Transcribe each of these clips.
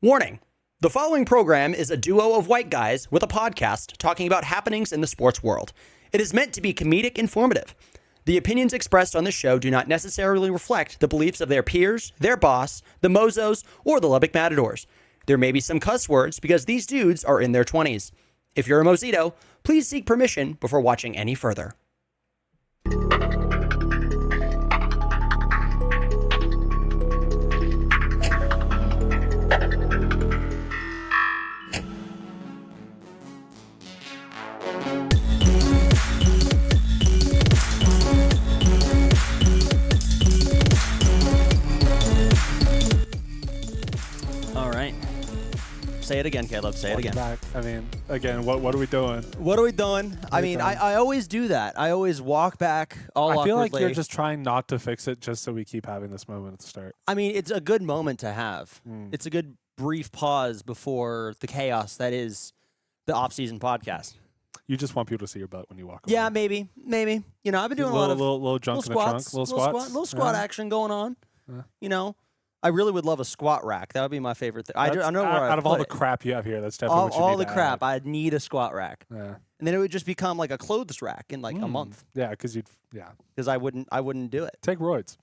Warning. The following program is a duo of white guys with a podcast talking about happenings in the sports world. It is meant to be comedic informative. The opinions expressed on this show do not necessarily reflect the beliefs of their peers, their boss, the Mozos, or the Lubbock Matadors. There may be some cuss words because these dudes are in their 20s. If you're a Mozito, please seek permission before watching any further. Say it again, Caleb. Say it again. Back. I mean, again, what are we doing? What are we doing? I always do that. I always walk back all awkwardly. I feel like you're just trying not to fix it just so we keep having this moment at the start. I mean, it's a good moment to have. It's a good brief pause before the chaos that is the Offseason podcast. You just want people to see your butt when you walk Yeah, around. maybe. You know, I've been doing a lot of little junk in the trunk, little squats, little squat action going on. You know. I really would love a squat rack. That would be my favorite thing. I know where out of all the it. crap you have here, that's definitely what you all need the to crap. add. I'd need a squat rack, Yeah. and then it would just become like a clothes rack in like a month. Yeah, because I wouldn't do it. Take roids.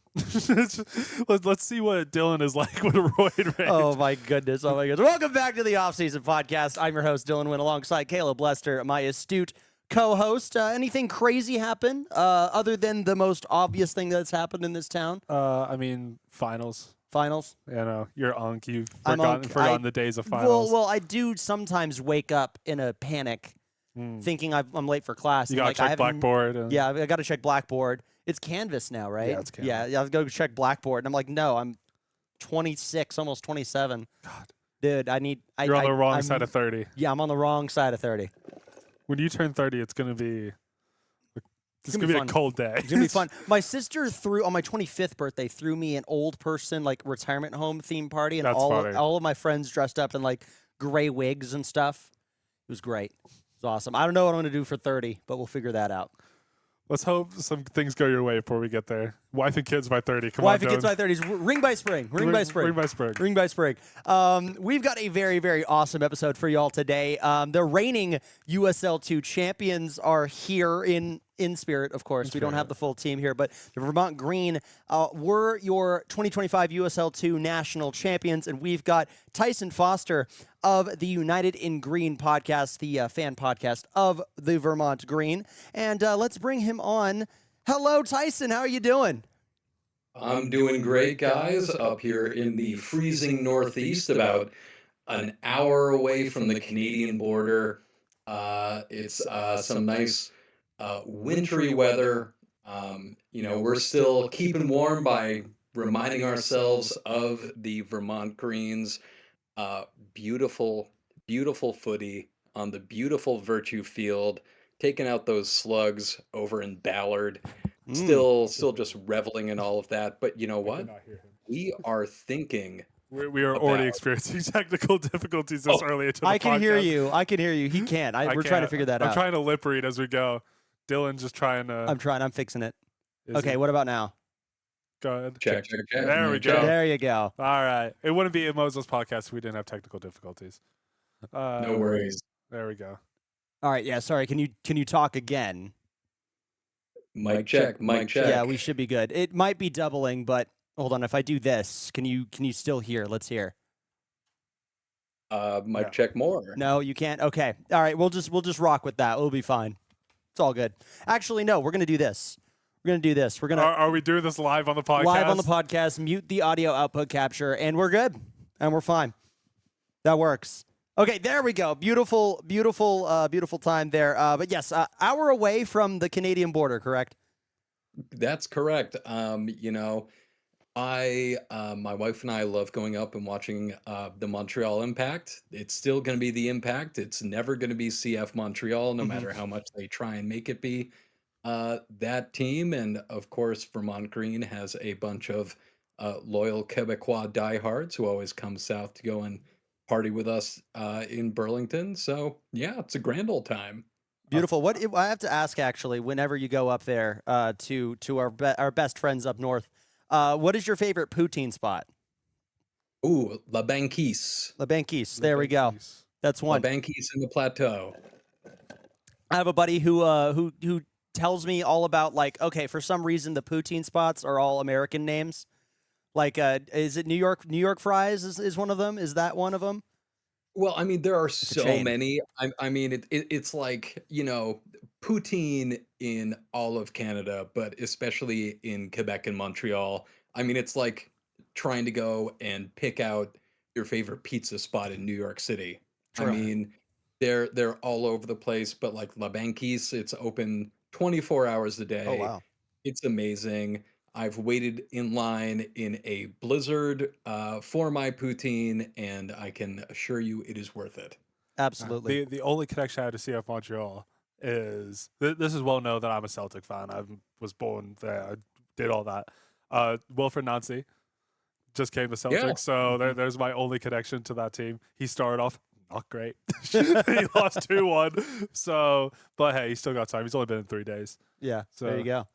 Let's see what Dylan is like with a roid rage. Oh my goodness! Welcome back to the Offseason podcast. I'm your host Dylan Wynn, alongside Caleb Lester, my astute co-host. Anything crazy happen other than the most obvious thing that's happened in this town? I mean, finals. Finals? You know, you're unk. You've forgotten the days of finals. Well, I do sometimes wake up in a panic thinking I'm late for class. You got to check Blackboard. Yeah, I got to check Blackboard. It's Canvas now, right? Yeah, it's Canvas. Yeah, I'll go check Blackboard. And I'm like, no, I'm 26, almost 27. God. Dude, You're on the wrong side of 30. Yeah, I'm on the wrong side of 30. When you turn 30, it's going to be... It's going to be a cold day. It's going to be fun. My sister on my 25th birthday, threw me an old person, like, retirement home theme party. And That's funny. all of my friends dressed up in, like, gray wigs and stuff. It was great. It was awesome. I don't know what I'm going to do for 30, but we'll figure that out. Let's hope some things go your way before we get there. Wife and kids by 30. Come on, Wife and kids by 30s. Ring by spring. Ring by spring. Ring by spring. Ring by spring. We've got a very, very awesome episode for y'all today. The reigning USL2 champions are here in spirit, of course. We don't have the full team here, but the Vermont Green were your 2025 USL2 national champions, and we've got Tyson Foster of the United in Green podcast, the fan podcast of the Vermont Green. And let's bring him on. Hello, Tyson. How are you doing? I'm doing great, guys, up here in the freezing Northeast, about an hour away from the Canadian border. It's some nice wintry weather. We're still keeping warm by reminding ourselves of the Vermont Greens. Beautiful, beautiful footy on the beautiful Virtue Field, taking out those slugs over in Ballard. Still just reveling in all of that. But you know what? We are thinking. We are already experiencing technical difficulties this early into the podcast. I can hear you. He can't. We're trying to figure that out. I'm trying to lip read as we go. Dylan just trying to. I'm fixing it. Okay, what about now? Go ahead. Check. There we go. There you go. All right. It wouldn't be a Mozos podcast if we didn't have technical difficulties. No worries. There we go. All right. Yeah. Sorry. Can you talk again? Mic check. Yeah, we should be good. It might be doubling, but hold on. If I do this, can you still hear? Let's hear. Mic check more. No, you can't. Okay. All right. We'll just rock with that. We'll be fine. It's all good. Actually, no. We're gonna do this. We're gonna. Are we doing this live on the podcast? Live on the podcast. Mute the audio output capture, and we're good. And we're fine. That works. Okay, there we go. Beautiful time there. But yes, hour away from the Canadian border, correct? That's correct. My wife and I love going up and watching the Montreal Impact. It's still going to be the Impact. It's never going to be CF Montreal, no matter how much they try and make it be that team. And of course, Vermont Green has a bunch of loyal Quebecois diehards who always come south to go and party with us in Burlington. So yeah, it's a grand old time. Beautiful. What I have to ask, actually, whenever you go up there to our best friends up north, what is your favorite poutine spot? Ooh, La Banquise. La Banquise. The There we go. Bankies. That's La one. Banquise in the Plateau. I have a buddy who tells me all about, like, okay, for some reason the poutine spots are all American names. Like, is it New York Fries is one of them? Is that one of them? Well, I mean, there are It's a so chain. many. I mean, it's like, poutine in all of Canada, but especially in Quebec and Montreal. I mean, it's like trying to go and pick out your favorite pizza spot in New York City. I True. Right. mean, they're all over the place, but like La Banquise, it's open 24 hours a Oh day. wow. It's amazing. I've waited in line in a blizzard for my poutine, and I can assure you it is worth it. Absolutely. The only connection I had to CF Montreal is this is well known that I'm a Celtic fan. I was born there. I did all that. Wilfred Nancy just came to Yeah. Celtic, so Mhm. there's my only connection to that team. He started off not great. He lost 2-1. So, but hey, he's still got time. He's only been in 3 days. Yeah, there you So go.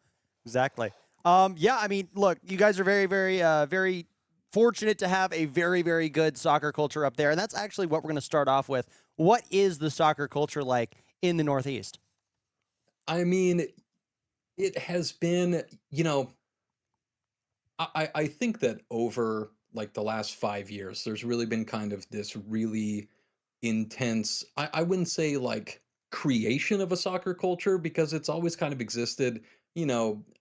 Exactly. Yeah, I mean, look, you guys are very, very fortunate to have a very, very good soccer culture up there, and that's actually what we're going to start off with. What is the soccer culture like in the Northeast? I mean, it has been, I think that over like the last 5 years, there's really been kind of this really intense, I wouldn't say like creation of a soccer culture because it's always kind of existed,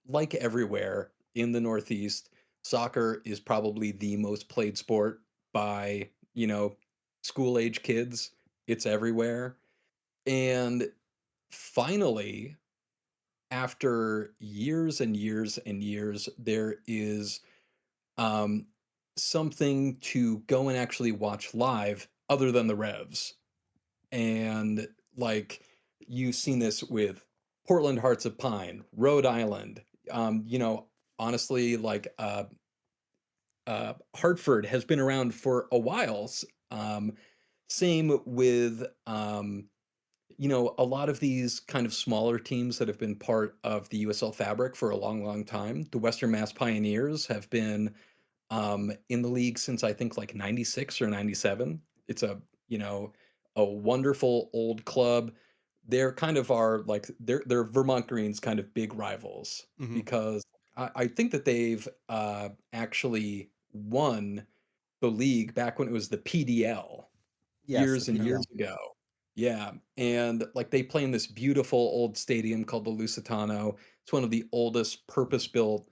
like everywhere in the Northeast. Soccer is probably the most played sport by, school age kids. It's everywhere. And finally, after years and years and years, there is um, something to go and actually watch live other than the Revs. And like you've seen this with Portland Hearts of Pine, Rhode Island. Honestly, like Hartford has been around for a while. Same with a lot of these kind of smaller teams that have been part of the USL fabric for a long, long time. The Western Mass Pioneers have been in the league since I think like 96 or 97. It's a wonderful old club. They're kind of our like they're Vermont Green's kind of big rivals Hmm. because I think that they've actually won the league back when it was the PDL Yes, the years and PDL. years ago. Yeah, and like they play in this beautiful old stadium called the Lusitano. It's one of the oldest purpose-built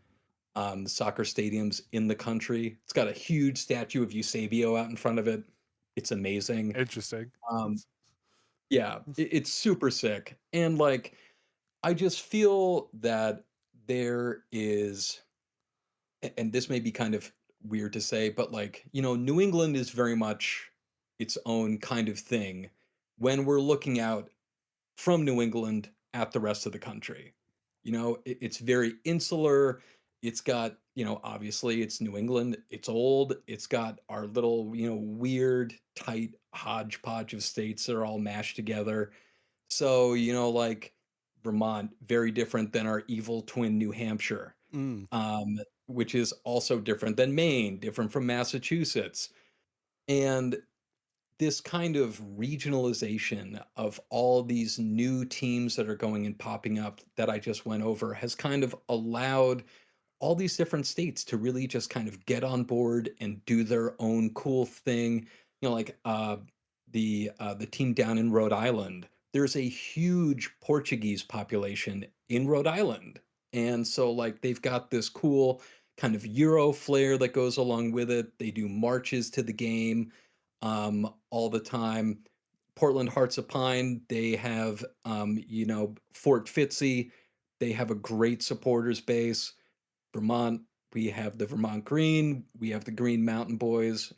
soccer stadiums in the country. It's got a huge statue of Eusebio out in front of it. It's amazing. interesting. Um, yeah, it's super sick. And like, I just feel that there is, and this may be kind of weird to say, but like, New England is very much its own kind of thing when we're looking out from New England at the rest of the country. It's very insular. It's got, obviously it's New England. It's old. It's got our little, weird, tight hodgepodge of states that are all mashed together. So, like Vermont, very different than our evil twin New Hampshire, Mm. which is also different than Maine, different from Massachusetts. And this kind of regionalization of all these new teams that are going and popping up that I just went over has kind of allowed all these different states to really just kind of get on board and do their own cool thing. Like the team down in Rhode Island. There's a huge Portuguese population in Rhode Island, and so like they've got this cool kind of Euro flair that goes along with it. They do marches to the game all the time. Portland Hearts of Pine, they have Fort Fitzy. They have a great supporters base. Vermont, we have the Vermont Green, we have the Green Mountain Boys,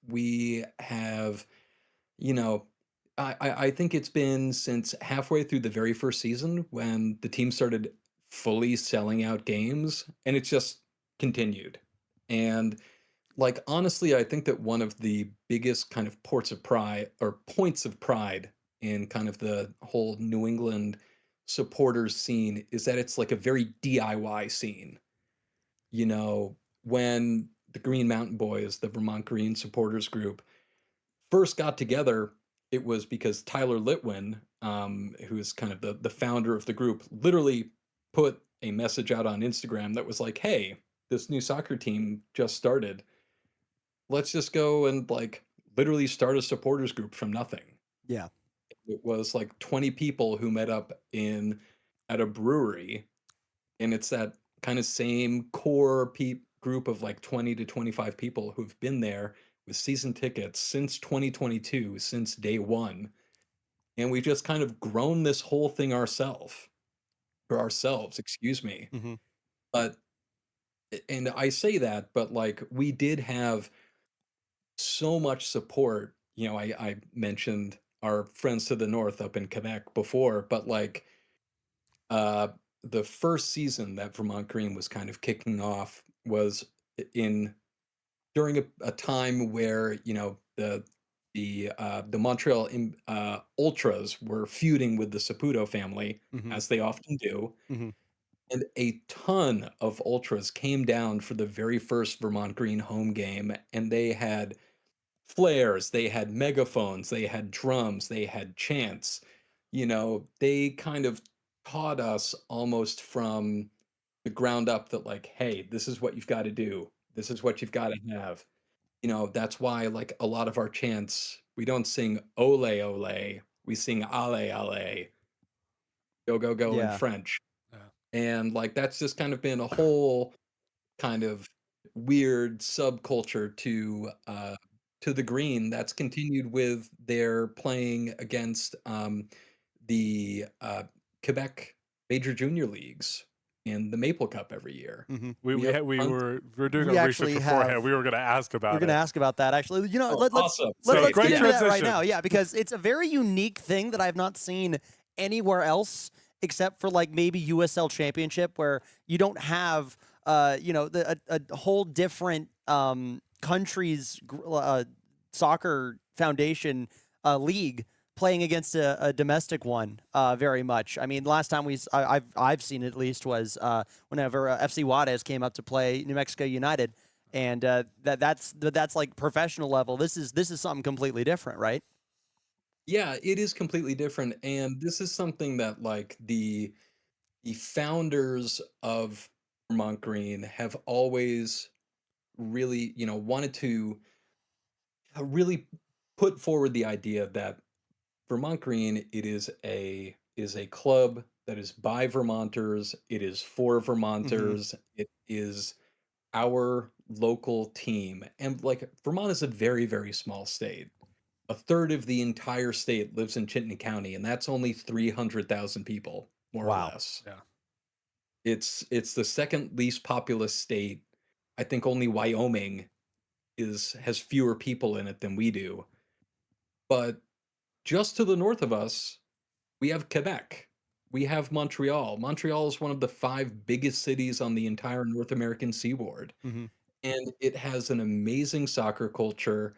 we have, you know, I think it's been since halfway through the very first season when the team started fully selling out games, and it's just continued. And like honestly, I think that one of the biggest kind of ports of pride or points of pride in kind of the whole New England supporters scene is that it's like a very DIY scene. you know, when the Green Mountain Boys, the Vermont Green supporters group, first got together, it was because Tyler Litwin, who is kind of the founder of the group, literally put a message out on Instagram that was like, "Hey, this new soccer team just started. Let's just go and like literally start a supporters group from nothing." Yeah. It was like 20 people who met up in at a brewery, and it's that kind of same core group of like 20 to 25 people who've been there with season tickets since 2022, since day one, and we just kind of grown this whole thing ourselves, excuse me. Hmm. But and I say that, but like we did have so much support. I mentioned our friends to the north up in Quebec before, but like uh the first season that Vermont Green was kind of kicking off was in during a time where the Montreal Ultras were feuding with the Saputo family, Hmm. as they often do, Hmm. and a ton of Ultras came down for the very first Vermont Green home game, and they had flares, they had megaphones, they had drums, they had chants. They kind of taught us almost from the ground up that like, hey, this is what you've got to do. This is what you've got to have. That's why like a lot of our chants, we don't sing ole ole, we sing allez allez, go go go in Yeah. French. Yeah. And like that's just kind of been a whole kind of weird subculture to the green that's continued with their playing against the Quebec major junior leagues in the Maple Cup every year. Hmm. We We we have had, we tons. were doing We our research actually beforehand. have. We were going to ask We're about going to it. ask about that actually. Oh, awesome! So Let's get great into that right transition. now. Yeah, because it's a very unique thing that I've not seen anywhere else except for like maybe USL Championship, where you don't have a whole different country's soccer foundation league playing against a domestic one very much. I mean, last time I've seen it at least was whenever FC Juarez came up to play New Mexico United, and that's like professional level. This is something completely different, right? Yeah, it is completely different, and this is something that like the founders of Vermont Green have always really, wanted to really put forward the idea that Vermont Green, it is a club that is by Vermonters, it is for Hmm. Vermonters, it is our local team. And like Vermont is a very, very small state. A third of the entire state lives in Chittenden County, and that's only 300,000 people, more or Wow. less. Yeah. It's the second least populous state. I think only Wyoming has fewer people in it than we do. But just to the north of us, we have Quebec. We have Montreal. Montreal is one of the five biggest cities on the entire North American seaboard. Hmm. And it has an amazing soccer culture.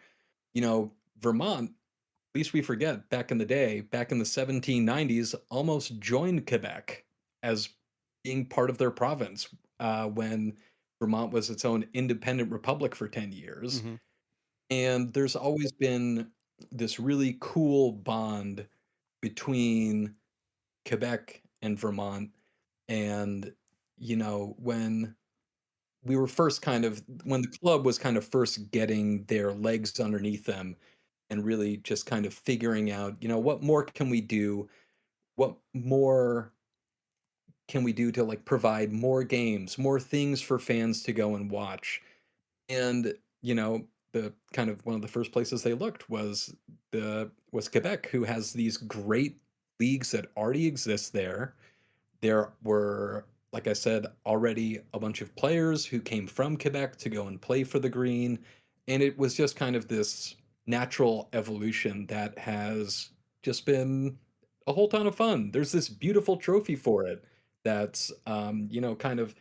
Vermont, at least we forget, back in the day, back in the 1790s, almost joined Quebec as being part of their province when Vermont was its own independent republic for 10 years. Hmm. And there's always been this really cool bond between Quebec and Vermont. And, when we were first when the club was kind of first getting their legs underneath them and really just kind of figuring out, what more can we do? What more can we do to like provide more games, more things for fans to go and watch? And, the kind of one of the first places they looked was Quebec, who has these great leagues that already exist there. There were, like I said, already a bunch of players who came from Quebec to go and play for the Green. And it was just kind of this natural evolution that has just been a whole ton of fun. There's this beautiful trophy for it that's, kind of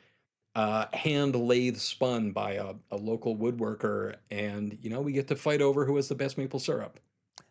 hand lathe spun by a local woodworker. And, we get to fight over who has the best maple syrup.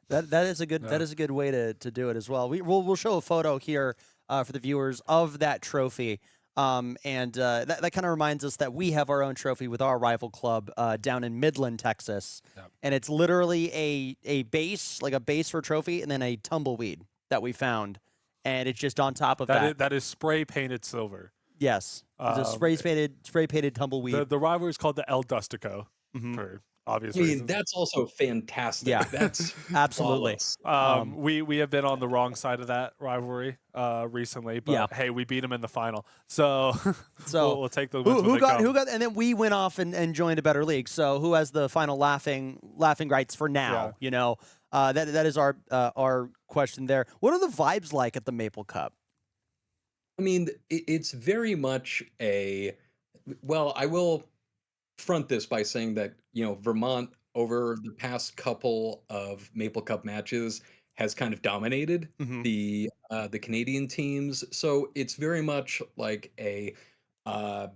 That is a Yeah. good way to do it as well. We'll show a photo here for the viewers of that trophy. And that kind of reminds us that we have our own trophy with our rival club down in Midland, Texas. Yep. And it's literally a base, like a base for a trophy, and then a tumbleweed that we found. And it's just on top of that. That is spray painted silver. Yes. It's a spray painted tumbleweed. The rivalry is called the El Dustico Mhm. for obvious I mean, reasons. that's also fantastic. Yeah. That's Absolutely. flawless. We have been on the wrong side of that rivalry recently, but Yeah. hey, we beat them in the final, so So we'll take the wins when who they got come. who got, and then we went off and joined a better league. So who has the final laughing rights for now? Yeah. You know, that is our question there. What are the vibes like at the Maple Cup? I mean, it's very much well, I will front this by saying that, Vermont over the past couple of Maple Cup matches has kind of dominated Mhm. the Canadian teams. So it's very much like uh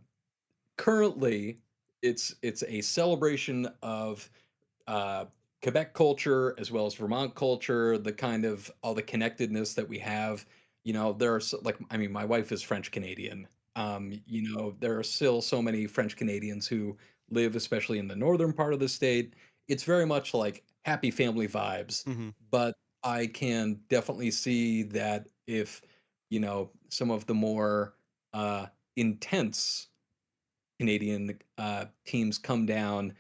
currently it's a celebration of uh, Quebec culture as well as Vermont culture, the kind of all the connectedness that we have. There are like, I mean, my wife is French Canadian. There are still so many French Canadians who live, especially in the northern part of the state. It's very much like happy family vibes, Mhm. but I can definitely see that if, some of the more intense Canadian teams come down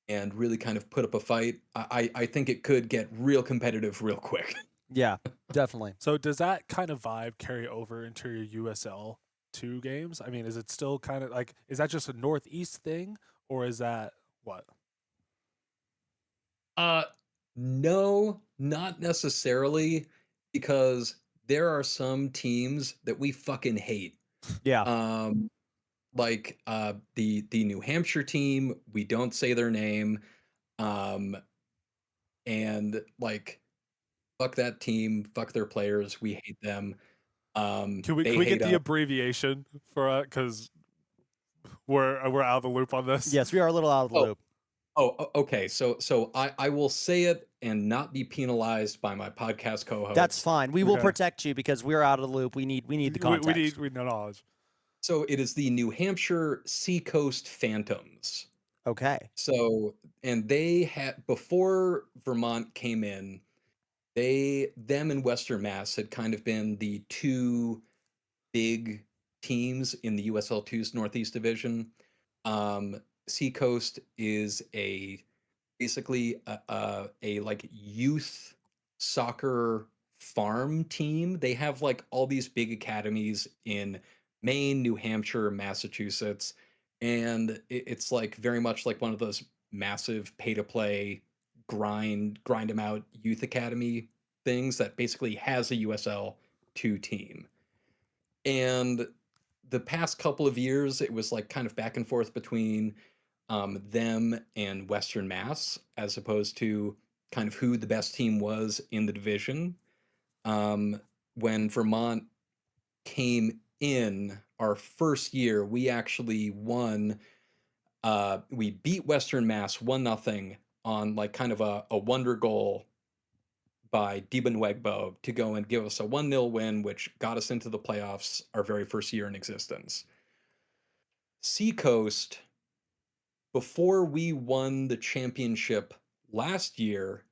and really kind of put up a fight, I think it could get real competitive real quick. Yeah, definitely. So does that kind of vibe carry over into your USL 2 games? I mean, is it still kind of like, is that just a Northeast thing, or is that what? Uh, no, not necessarily, because there are some teams that we fucking hate. Yeah. Um, like the New Hampshire team, we don't say their name, um, and like fuck that team, fuck their players, we hate them. They Can we hate get the us. abbreviation for because we're out of the loop on this? Yes, we are a little out of the Oh, loop. okay. So I will say it and not be penalized by my podcast co-host. That's fine. We will Okay. protect you because we're out of the loop. We need the context. We need knowledge. So it is the New Hampshire Seacoast Phantoms. Okay. So, and they had, before Vermont came in, them and Western Mass had kind of been the two big teams in the USL2's Northeast Division. Seacoast is basically a like youth soccer farm team. They have like all these big academies in Maine, New Hampshire, Massachusetts, and it's like very much like one of those massive pay to play grind them out youth academy things that basically has a USL2 team. And the past couple of years, it was like kind of back and forth between them and Western Mass, as opposed to kind of who the best team was in the division. When Vermont came in our first year, we actually won. We beat Western Mass 1-0 on like kind of a wonder goal by Dibanwegbo to go and give us a 1-0 win, which got us into the playoffs our very first year in existence. Seacoast, before we won the championship last year,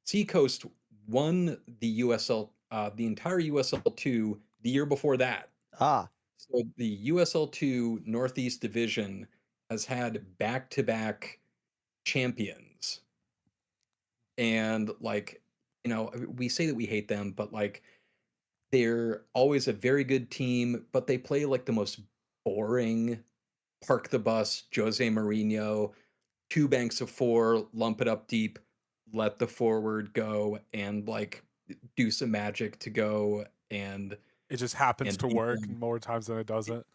Seacoast won the USL, the entire USL2 the year before that. Ah. So the USL2 Northeast Division has had back-to-back champions. And like, we say that we hate them, but like they're always a very good team, but they play like the most boring park the bus, Jose Mourinho, two banks of four, lump it up deep, let the forward go, and like do some magic to go and It just happens and to beat work them. more times than it doesn't.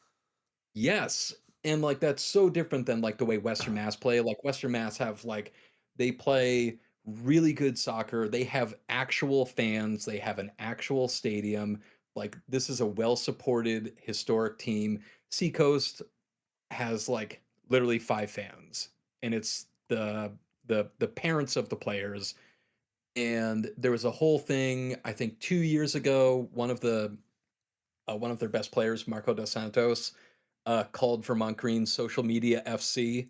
Yes. And like that's so different than like the way Western Mass play. Like Western Mass have like they play really good soccer. They have actual fans. They have an actual stadium. Like this is a well-supported historic team. Seacoast has like literally 5 fans, and it's the parents of the players. And there was a whole thing, I think 2 years ago, one of their best players, Marco dos Santos, called Vermont Green Social Media FC.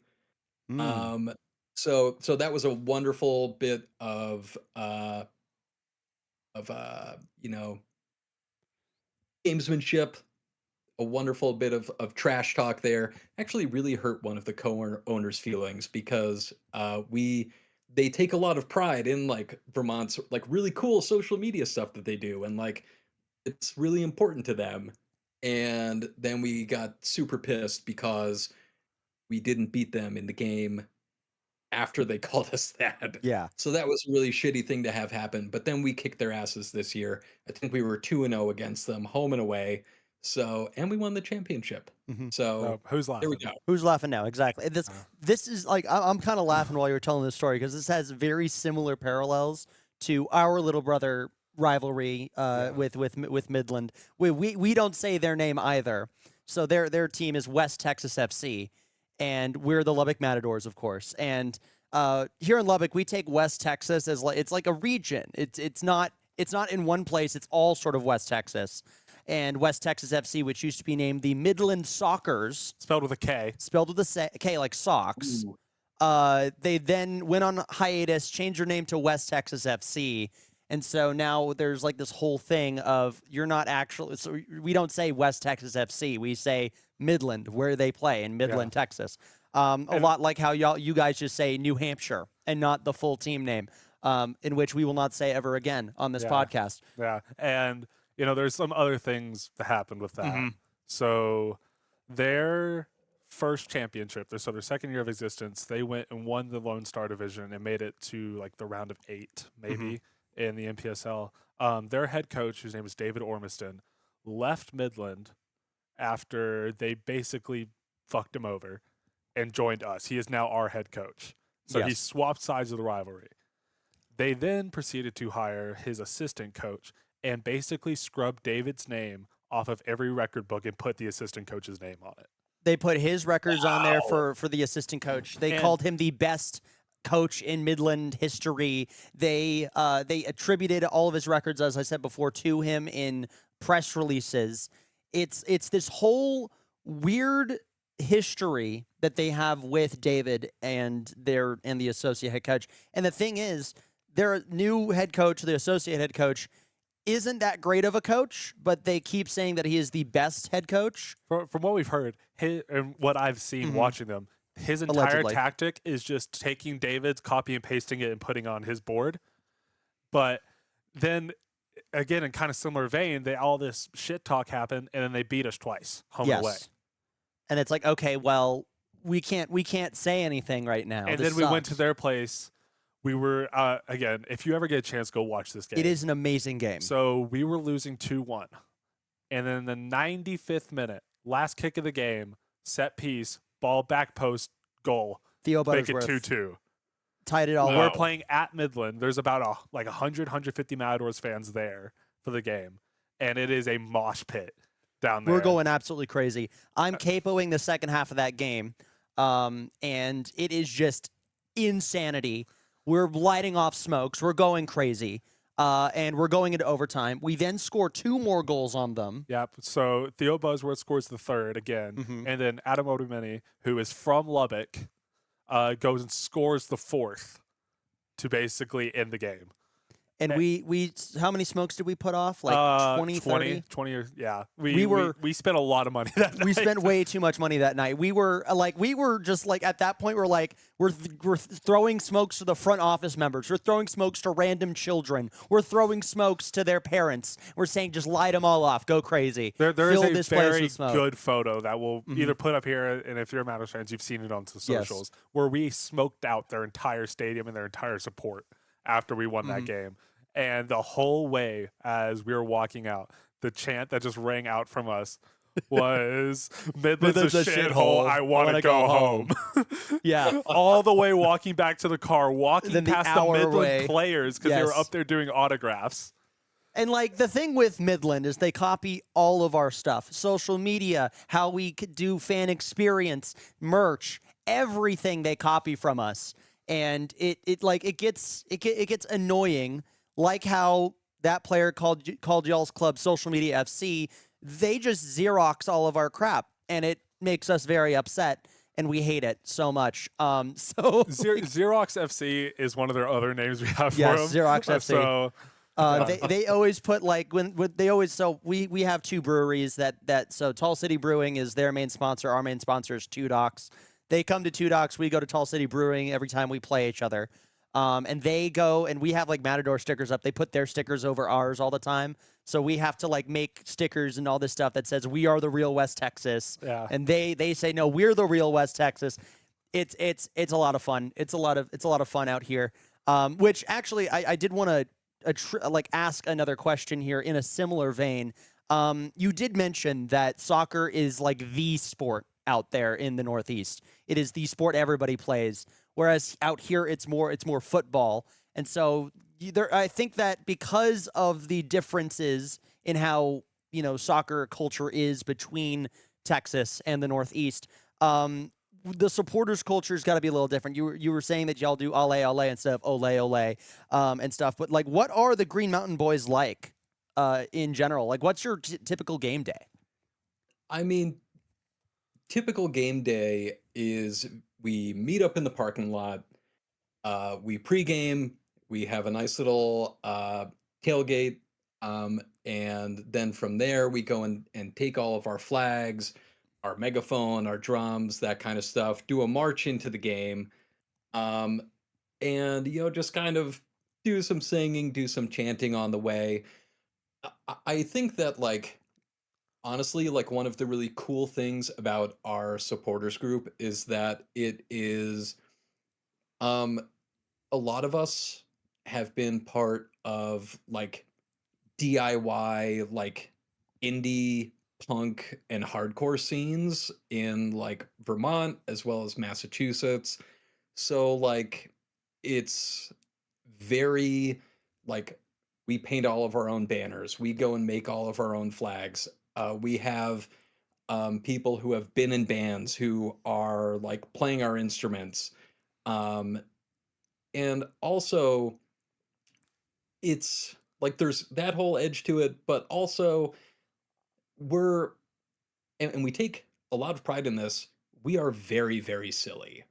Mm. Um, so that was a wonderful bit of gamesmanship, a wonderful bit of trash talk there. Actually, really hurt one of the co-owners' feelings because they take a lot of pride in like Vermont's like really cool social media stuff that they do, and like it's really important to them. And then we got super pissed because we didn't beat them in the game after they called us that. Yeah. So that was a really shitty thing to have happen. But then we kicked their asses this year. I think we were 2-0 against them, home and away. So, and we won the championship. Hmm. So Who's there laughing? we go. Who's laughing now? Exactly. This is like I'm kind of laughing while you're telling this story because this has very similar parallels to our little brother rivalry with Midland. We don't say their name either. So their team is West Texas FC, and we're the Lubbock Matadors, of course. And here in Lubbock, we take West Texas as like it's like a region. It's not in one place. It's all sort of West Texas. And West Texas FC, which used to be named the Midland Sockers, Spelled with a K. spelled with a K like socks. Ooh. They then went on hiatus, changed their name to West Texas FC. And so now there's like this whole thing of you're not actually, so we don't say West Texas FC. We say Midland, where they play in Midland, Texas. A lot like how you guys just say New Hampshire and not the full team name, in which we will not say ever again on this podcast. Yeah. And, there's some other things that happened with that. Mm-hmm. So their first championship, so their second year of existence, they went and won the Lone Star division and made it to like the round of 8, maybe, in the NPSL. Their head coach, whose name is David Ormiston, left Midland after they basically fucked him over and joined us. He is now our head coach. So he swapped sides of the rivalry. They then proceeded to hire his assistant coach and basically scrubbed David's name off of every record book and put the assistant coach's name on it. They put his records on there for the assistant coach. They called him the best coach in Midland history. They attributed all of his records, as I said before, to him in press releases. It's this whole weird history that they have with David and the associate head coach. And the thing is, their new head coach, the associate head coach, isn't that great of a coach, but they keep saying that he is the best head coach. From what we've heard and what I've seen watching them, his entire Allegedly. tactic is just taking David's, copy and pasting it, and putting on his board. But then, again, in kind of similar vein, all this shit talk happened, and then they beat us twice, home and away. And it's like, okay, well, we can't say anything right now. And This then we went to sucks. their place. We were, again, if you ever get a chance, go watch this game. It is an amazing game. So we were losing 2-1. And then the 95th minute, last kick of the game, set piece, ball back post, goal. Theo Make it Buttersworth 2-2. tied it all We're up. playing at Midland. There's about 150 Matadors fans there for the game. And it is a mosh pit down there. We're going absolutely crazy. I'm capoing the second half of that game, and it is just insanity. We're lighting off smokes. We're going crazy, and we're going into overtime. We then score 2 more goals on them. Yep. So Theo Buzzworth scores the third again. And then Adam Odumeni, who is from Lubbock, goes and scores the 4th to basically end the game. And we how many smokes did we put off? Like 20, 30? 20 or, yeah. We spent a lot of money that night. We spent way too much money that night. We were just like at that point we're throwing smokes to the front office members. We're throwing smokes to random children. We're throwing smokes to their parents. We're saying just light them all off, go crazy. There Fill is this a place very with smoke. good photo that we'll either put up here, and if you're a Matadors fans, you've seen it on the socials, where we smoked out their entire stadium and their entire support after we won that game. And the whole way as we were walking out, the chant that just rang out from us was, Midland's a shithole, I want to go home. Yeah. All the way walking back to the car, walking Then the past the hour Midland away. players because they were Yes. up there doing autographs. And like the thing with Midland is they copy all of our stuff. Social media, how we could do fan experience, merch, everything they copy from us. And it gets annoying, like how that player called y'all's club Social Media FC. They just Xerox all of our crap. And makes us very upset, and we hate it so much. So like, Xerox FC is one of their other names we have for yes, them. Xerox FC. So They always put like when they always so we have two breweries that so Tall City Brewing is their main sponsor. Our main sponsor is Two Docks. They come to Two Docks. We go to Tall City Brewing every time we play each other. And they go and we have like Matador stickers up. They put their stickers over ours all the time. So we have to like make stickers and all this stuff that says we are the real West Texas. Yeah. And they say no, we're the real West Texas. It's a lot of fun. It's a lot of fun out here. Which actually I did want to like ask another question here in a similar vein. You did mention that soccer is like the sport out there in the Northeast. It is the sport everybody plays, whereas out here it's more football. And so I think that because of the differences in how soccer culture is between Texas and the Northeast, the supporters culture's got to be a little different. You were saying that y'all do Allez, Allez instead of Ole, Ole, and stuff. But like, what are the Green Mountain Boys like in general? Like, what's your typical game day? I mean, typical game day is we meet up in the parking lot. We pregame. We have a nice little tailgate. And then from there, we go and take all of our flags, our megaphone, our drums, that kind of stuff, do a march into the game. Um, and, just kind of do some singing, do some chanting on the way. I think that, like, honestly, like one of the really cool things about our supporters group is that it is um a lot of us have been part of like DIY like indie punk and hardcore scenes in like Vermont as well as Massachusetts. So like it's very like we paint all of our own banners. We go and make all of our own flags. We have people who have been in bands who are like playing our instruments. Um, and also, it's like there's that whole edge to it, but also we're, and we take a lot of pride in this. We are very, very silly.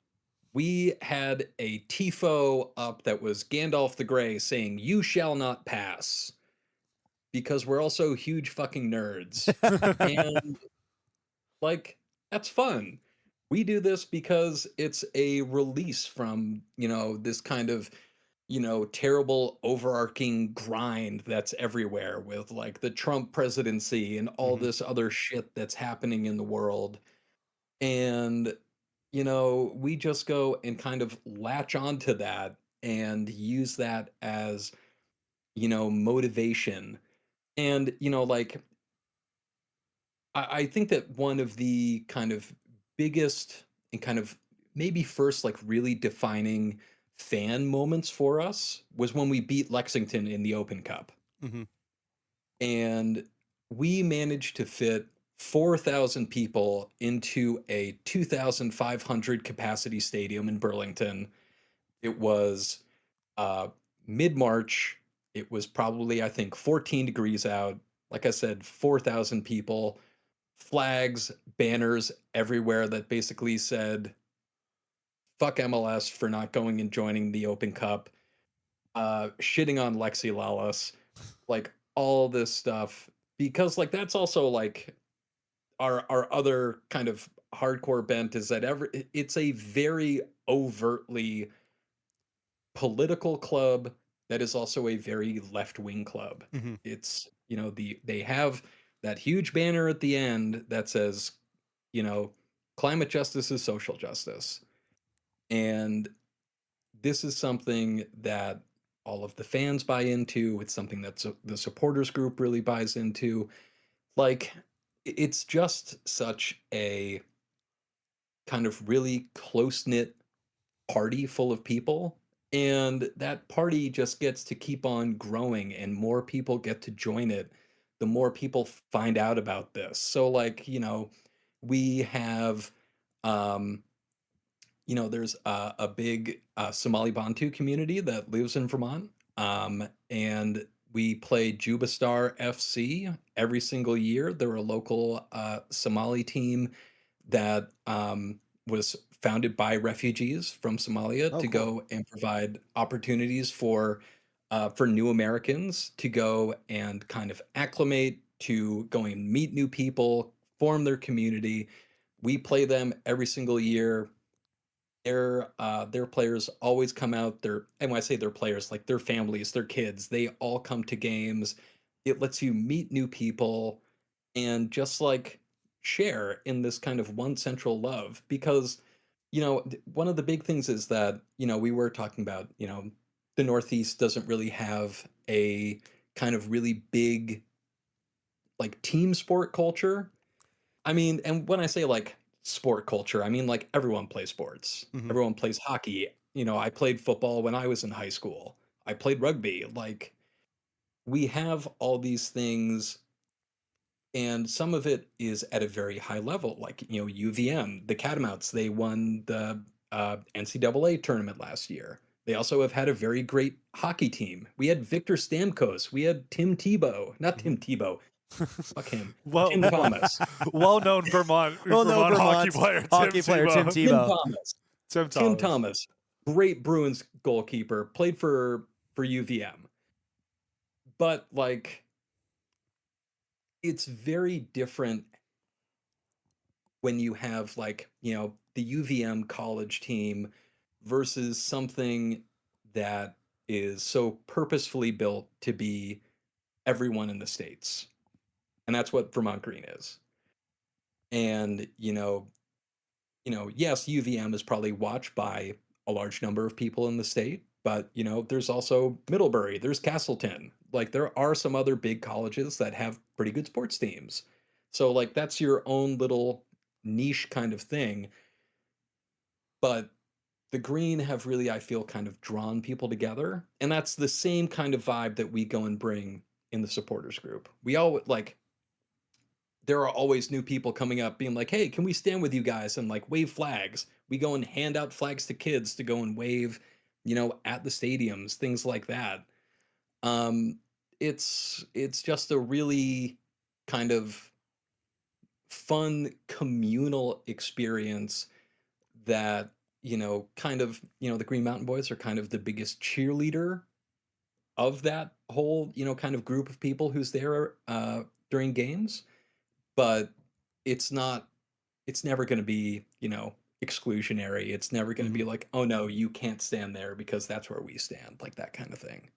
We had a tifo up that was Gandalf the Grey saying, "You shall not pass," because we're also huge fucking nerds. And like, that's fun. We do this because it's a release from, this kind of, terrible overarching grind that's everywhere with like the Trump presidency and all Mhm. this other shit that's happening in the world. And, we just go and kind of latch onto that and use that as, motivation. And, like I think that one of the kind of biggest and kind of maybe first like really defining fan moments for us was when we beat Lexington in the Open Cup. Mhm. And we managed to fit 4,000 people into a 2,500 capacity stadium in Burlington. It was uh, mid March. It was probably, I think, 14 degrees out. Like I said, 4,000 people, flags, banners everywhere that basically said, fuck MLS for not going and joining the Open Cup, shitting on Lexi Lalas, like all this stuff. Because like that's also like our other kind of hardcore bent is that it's a very overtly political club that is also a very left-wing club. Mhm. It's, they have that huge banner at the end that says, you know, climate justice is social justice. And this is something that all of the fans buy into. It's something that the supporters group really buys into. Like, it's just such a kind of really close-knit party full of people. And that party just gets to keep on growing, and more people get to join it the more people find out about this. So, like, we have, um, there's a big Somali Bantu community that lives in Vermont. And we play Juba Star FC every single year. They're a local Somali team that was founded by refugees from Somalia Oh, to cool. go and provide opportunities for new Americans to go and kind of acclimate, to go and meet new people, form their community. We play them every single year. Their players always come out. And when I say their players, like their families, their kids, they all come to games. It lets you meet new people and just like share in this kind of one central love. Because one of the big things is that we were talking about the Northeast doesn't really have a kind of really big like team sport culture. I mean, and when I say like sport culture, I mean like everyone plays sports. Hmm. Everyone plays hockey. I played football when I was in high school. I played rugby. Like we have all these things, and some of it is at a very high level. Like UVM, the Catamounts, they won the NCAA tournament last year. They also have had a very great hockey team. We had Victor Stamkos. We had Tim Tebow, not Tim Tebow. Fuck him. well, Tim Thomas. well-known Vermont Well, no, hockey Vermont's player hockey player Tim Tim Tebow. Thomas. Tim Tim Thomas. Thomas, great Bruins goalkeeper, played for UVM. But like it's very different when you have like, the UVM college team versus something that is so purposefully built to be everyone in the States. And that's what Vermont Green is. And, yes, UVM is probably watched by a large number of people in the state, but there's also Middlebury, there's Castleton. Like there are some other big colleges that have pretty good sports teams. So like that's your own little niche kind of thing. But the Green have really, I feel, kind of drawn people together. And that's the same kind of vibe that we go and bring in the supporters group. We all like there are always new people coming up being like, hey, can we stand with you guys and like wave flags? We go and hand out flags to kids to go and wave, at the stadiums, things like that. Um, it's just a really kind of fun communal experience that, kind of, the Green Mountain Boys are kind of the biggest cheerleader of that whole, kind of group of people who's there during games. But it's not it's never going to be exclusionary. It's never going to be Hmm. like, oh no, you can't stand there because that's where we stand, like that kind of thing.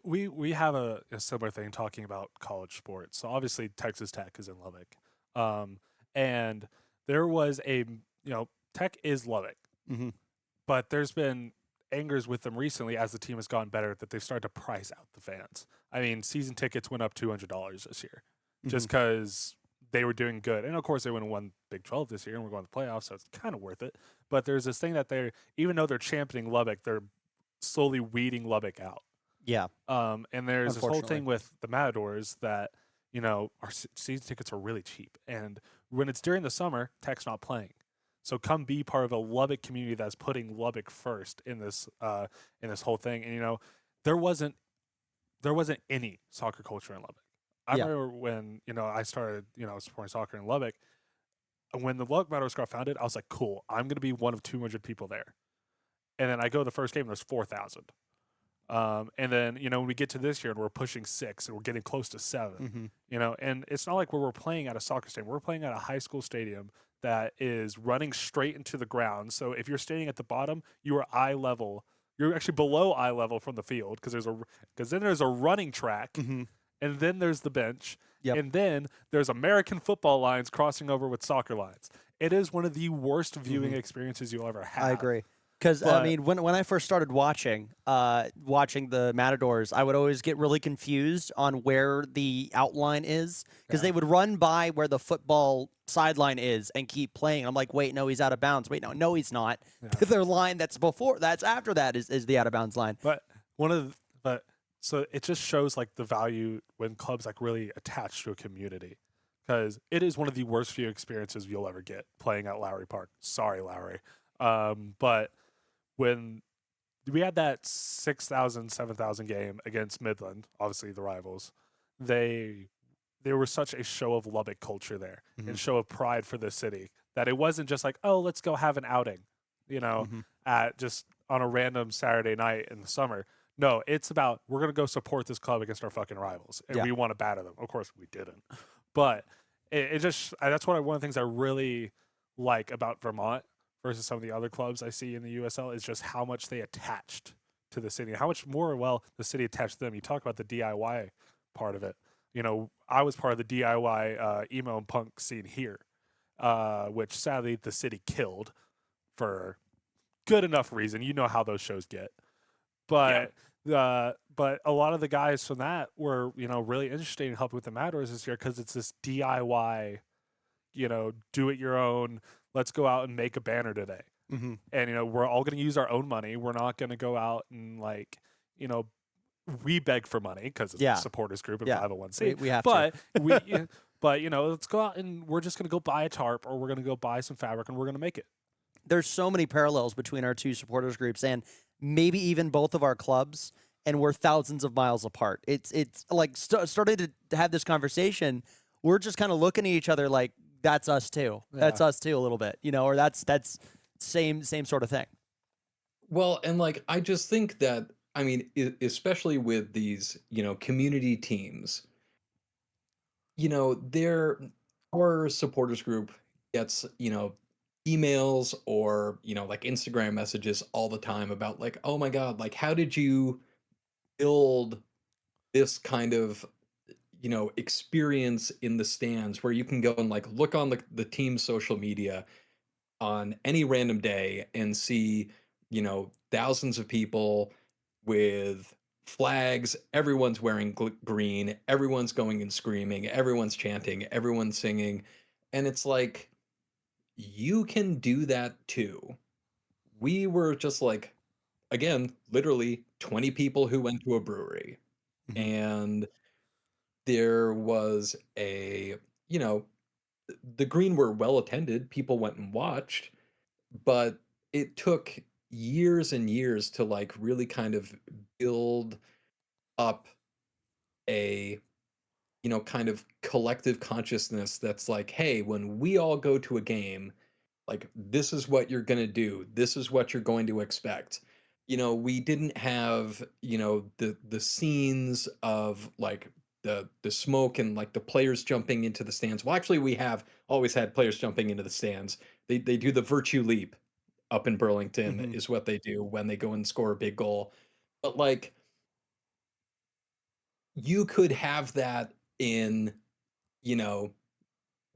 We have a similar thing talking about college sports. So obviously Texas Tech is in Lubbock, and there was Tech is Lubbock, Hmm. but there's been angers with them recently as the team has gotten better that they've started to price out the fans. I mean, season tickets went up $200 this year just because they were doing good, and of course they won Big 12 this year, and we're going to the playoffs, so it's kind of worth it. But there's this thing that even though they're championing Lubbock, they're slowly weeding Lubbock out. Yeah. And there's this whole Unfortunately. thing with the Matadors that, our season tickets are really cheap. And when it's during the summer, Tech's not playing. So come be part of a Lubbock community that's putting Lubbock first in this whole thing. And there wasn't any soccer culture in Lubbock. I Yeah. remember when I started supporting soccer in Lubbock. When the Lubbock Matadors got founded, I was like, cool, I'm going to be one of 200 people there. And then I go to the first game, and there's 4,000. And then, when we get to this year and we're pushing 6 and we're getting close to 7, Hmm. and it's not like we're playing at a soccer stadium. We're playing at a high school stadium that is running straight into the ground. So if you're standing at the bottom, you are eye level. You're actually below eye level from the field because then there's a running track, Hmm. and then there's the bench, Yep. and then there's American football lines crossing over with soccer lines. It is one of the worst viewing experiences you'll ever have. I agree. Because I But mean, when I first started watching the Matadors, I would always get really confused on where the outline is because they would run by where the football sideline is and keep playing. I'm like, wait, no, he's out of bounds. Wait, no, he's not. Yeah. Their line that's after that is the out of bounds line. So it just shows like the value when clubs like really attach to a community, because it is one of the worst viewing experiences you'll ever get playing at Lowry Park. Sorry, Lowry. But when we had that 6,000, 7,000 game against Midland, obviously the rivals, they were such a show of Lubbock culture there and show of pride for the city That it wasn't just like, oh, let's go have an outing, Mhm. at just on a random Saturday night in the summer. No, it's about we're gonna go support this club against our fucking rivals, and Yeah. we want to batter them. Of course, we didn't, but it just that's one of the things I really like about Vermont versus some of the other clubs I see in the USL is just how much they attached to the city, how much more the city attached to them. You talk about the DIY part of it. I was part of the DIY emo and punk scene here, which sadly the city killed for good enough reason. You know how those shows get. But but a lot of the guys from that were really interested in helping with the Matadors this year because it's this DIY, do it your own. Let's go out and make a banner today, Mm-hmm. and we're all going to use our own money. We're not going to go out and we beg for money because it's Yeah. a supporters group of Yeah. 501c. We have but to. but let's go out and we're just going to go buy a tarp or we're going to go buy some fabric and we're going to make it. There's so many parallels between our two supporters groups and maybe even both of our clubs, and we're thousands of miles apart. It's like starting to have this conversation. We're just kind of looking at each other like that's us too. That's us too a little bit, or that's same sort of thing. Well, and like I just think that I mean, especially with these, community teams, their our supporters group gets, emails or, like Instagram messages all the time about like, oh my God, like how did you build this kind of experience in the stands where you can go and like look on the team's social media on any random day and see, thousands of people with flags, everyone's wearing green, everyone's going and screaming, everyone's chanting, everyone's singing. And it's like, you can do that too. We were just like, again, literally 20 people who went to a brewery. Mhm. And there was you know, the green were well attended. People went and watched, but it took years and years to like really kind of build up a kind of collective consciousness that's like, hey, when we all go to a game, like this is what you're going to do, this is what you're going to expect. We didn't have the scenes of like the smoke and like the players jumping into the stands. Well, actually we have always had players jumping into the stands. They do the virtue leap up in Burlington Mhm. is what they do when they go and score a big goal. But like you could have that in, you know,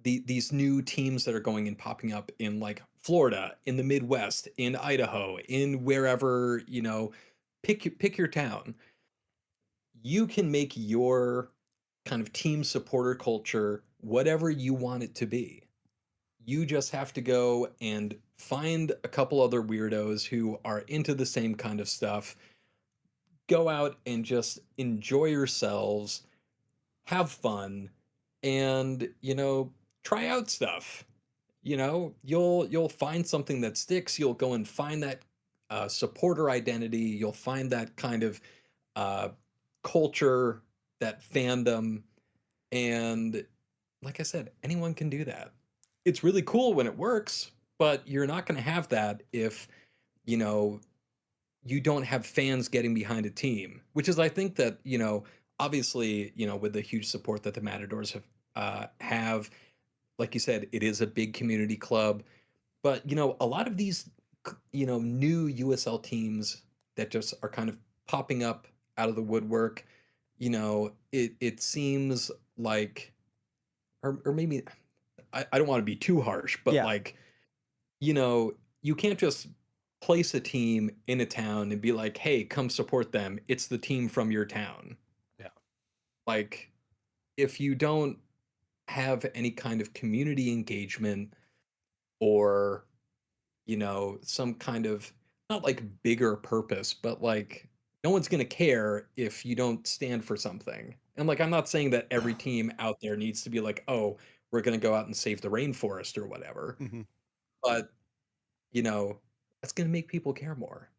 these new teams that are going and popping up in like Florida, in the Midwest, in Idaho, in wherever, pick your town. You can make your kind of team supporter culture whatever you want it to be. You just have to go and find a couple other weirdos who are into the same kind of stuff. Go out and just enjoy yourselves, have fun, and, try out stuff. You'll find something that sticks. You'll go and find that supporter identity. You'll find that kind of uh, culture, that fandom, and like I said, anyone can do that. It's really cool when it works, but you're not going to have that if you know you don't have fans getting behind a team. Which is, I think that obviously, with the huge support that the Matadors have, like you said, it is a big community club. But a lot of these new USL teams that just are kind of popping up out of the woodwork, it seems like, or maybe I don't want to be too harsh, but Yeah. like, you know, you can't just place a team in a town and be like, hey, come support them. It's the team from your town. Yeah. Like, if you don't have any kind of community engagement or, some kind of not like bigger purpose, but like no one's going to care if you don't stand for something. And like, I'm not saying that every team out there needs to be like, oh, we're going to go out and save the rainforest or whatever. Mhm. But, you know, that's going to make people care more.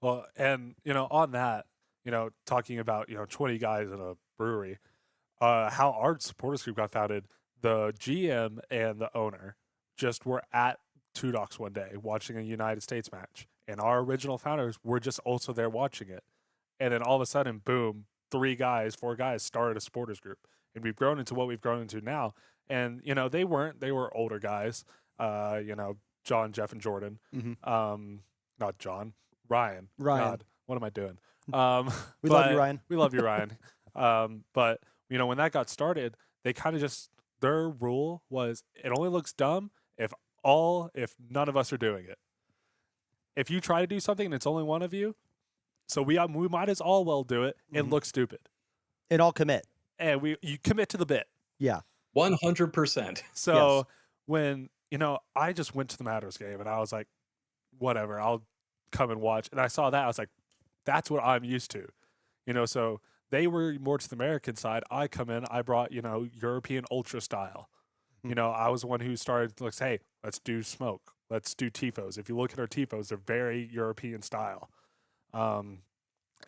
Well, and on that, talking about 20 guys in a brewery, how our supporters group got founded, the GM and the owner, just were at Two Docks one day watching a United States match, and our original founders were just also there watching it. And then all of a sudden, boom, 4 guys started a supporters group, and we've grown into what we've grown into now. And they were older guys, John, Jeff, and Jordan. Not John, Ryan. Ryan. God, what am I doing? We love you, Ryan. We love you, Ryan. But when that got started, they kind of just, their rule was it only looks dumb if none of us are doing it. If you try to do something and it's only one of you, so we might as well do it and look stupid. And all commit. And you commit to the bit. Yeah. 100%. So when, I just went to the Matadors game and I was like, whatever, I'll come and watch. And I saw that. I was like, that's what I'm used to. So they were more to the American side. I come in, I brought, European ultra style. I was the one who started to say, hey, let's do smoke. Let's do tifos. If you look at our tifos, they're very European style. And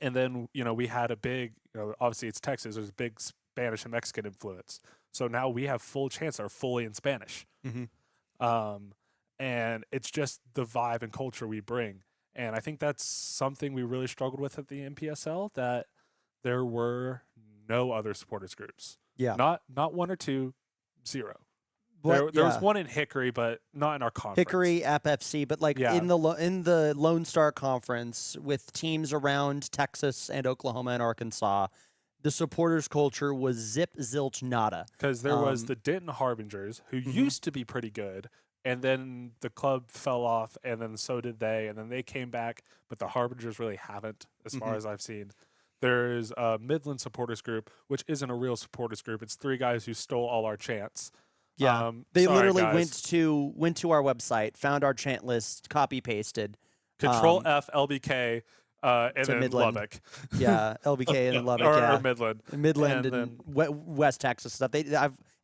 then, we had a big, obviously it's Texas, there's a big Spanish and Mexican influence. So now we have full chants that are fully in Spanish. And it's just the vibe and culture we bring. And I think that's something we really struggled with at the NPSL, that there were no other supporters groups. Yeah. Not one or two, zero. But, there was one in Hickory, but not in our conference. Hickory, AppFC, but in the Lone Star Conference with teams around Texas and Oklahoma and Arkansas, the supporters culture was zip zilch nada. Because there was the Denton Harbingers, who used to be pretty good, and then the club fell off, and then so did they, and then they came back, but the Harbingers really haven't, as far as I've seen. There's a Midland supporters group, which isn't a real supporters group. It's 3 guys who stole all our chants. Yeah, they literally went to our website, found our chant list, copy pasted. Control F LBK and then Midland. Lubbock. Yeah, LBK and then Lubbock. or Midland. Midland and West Texas stuff.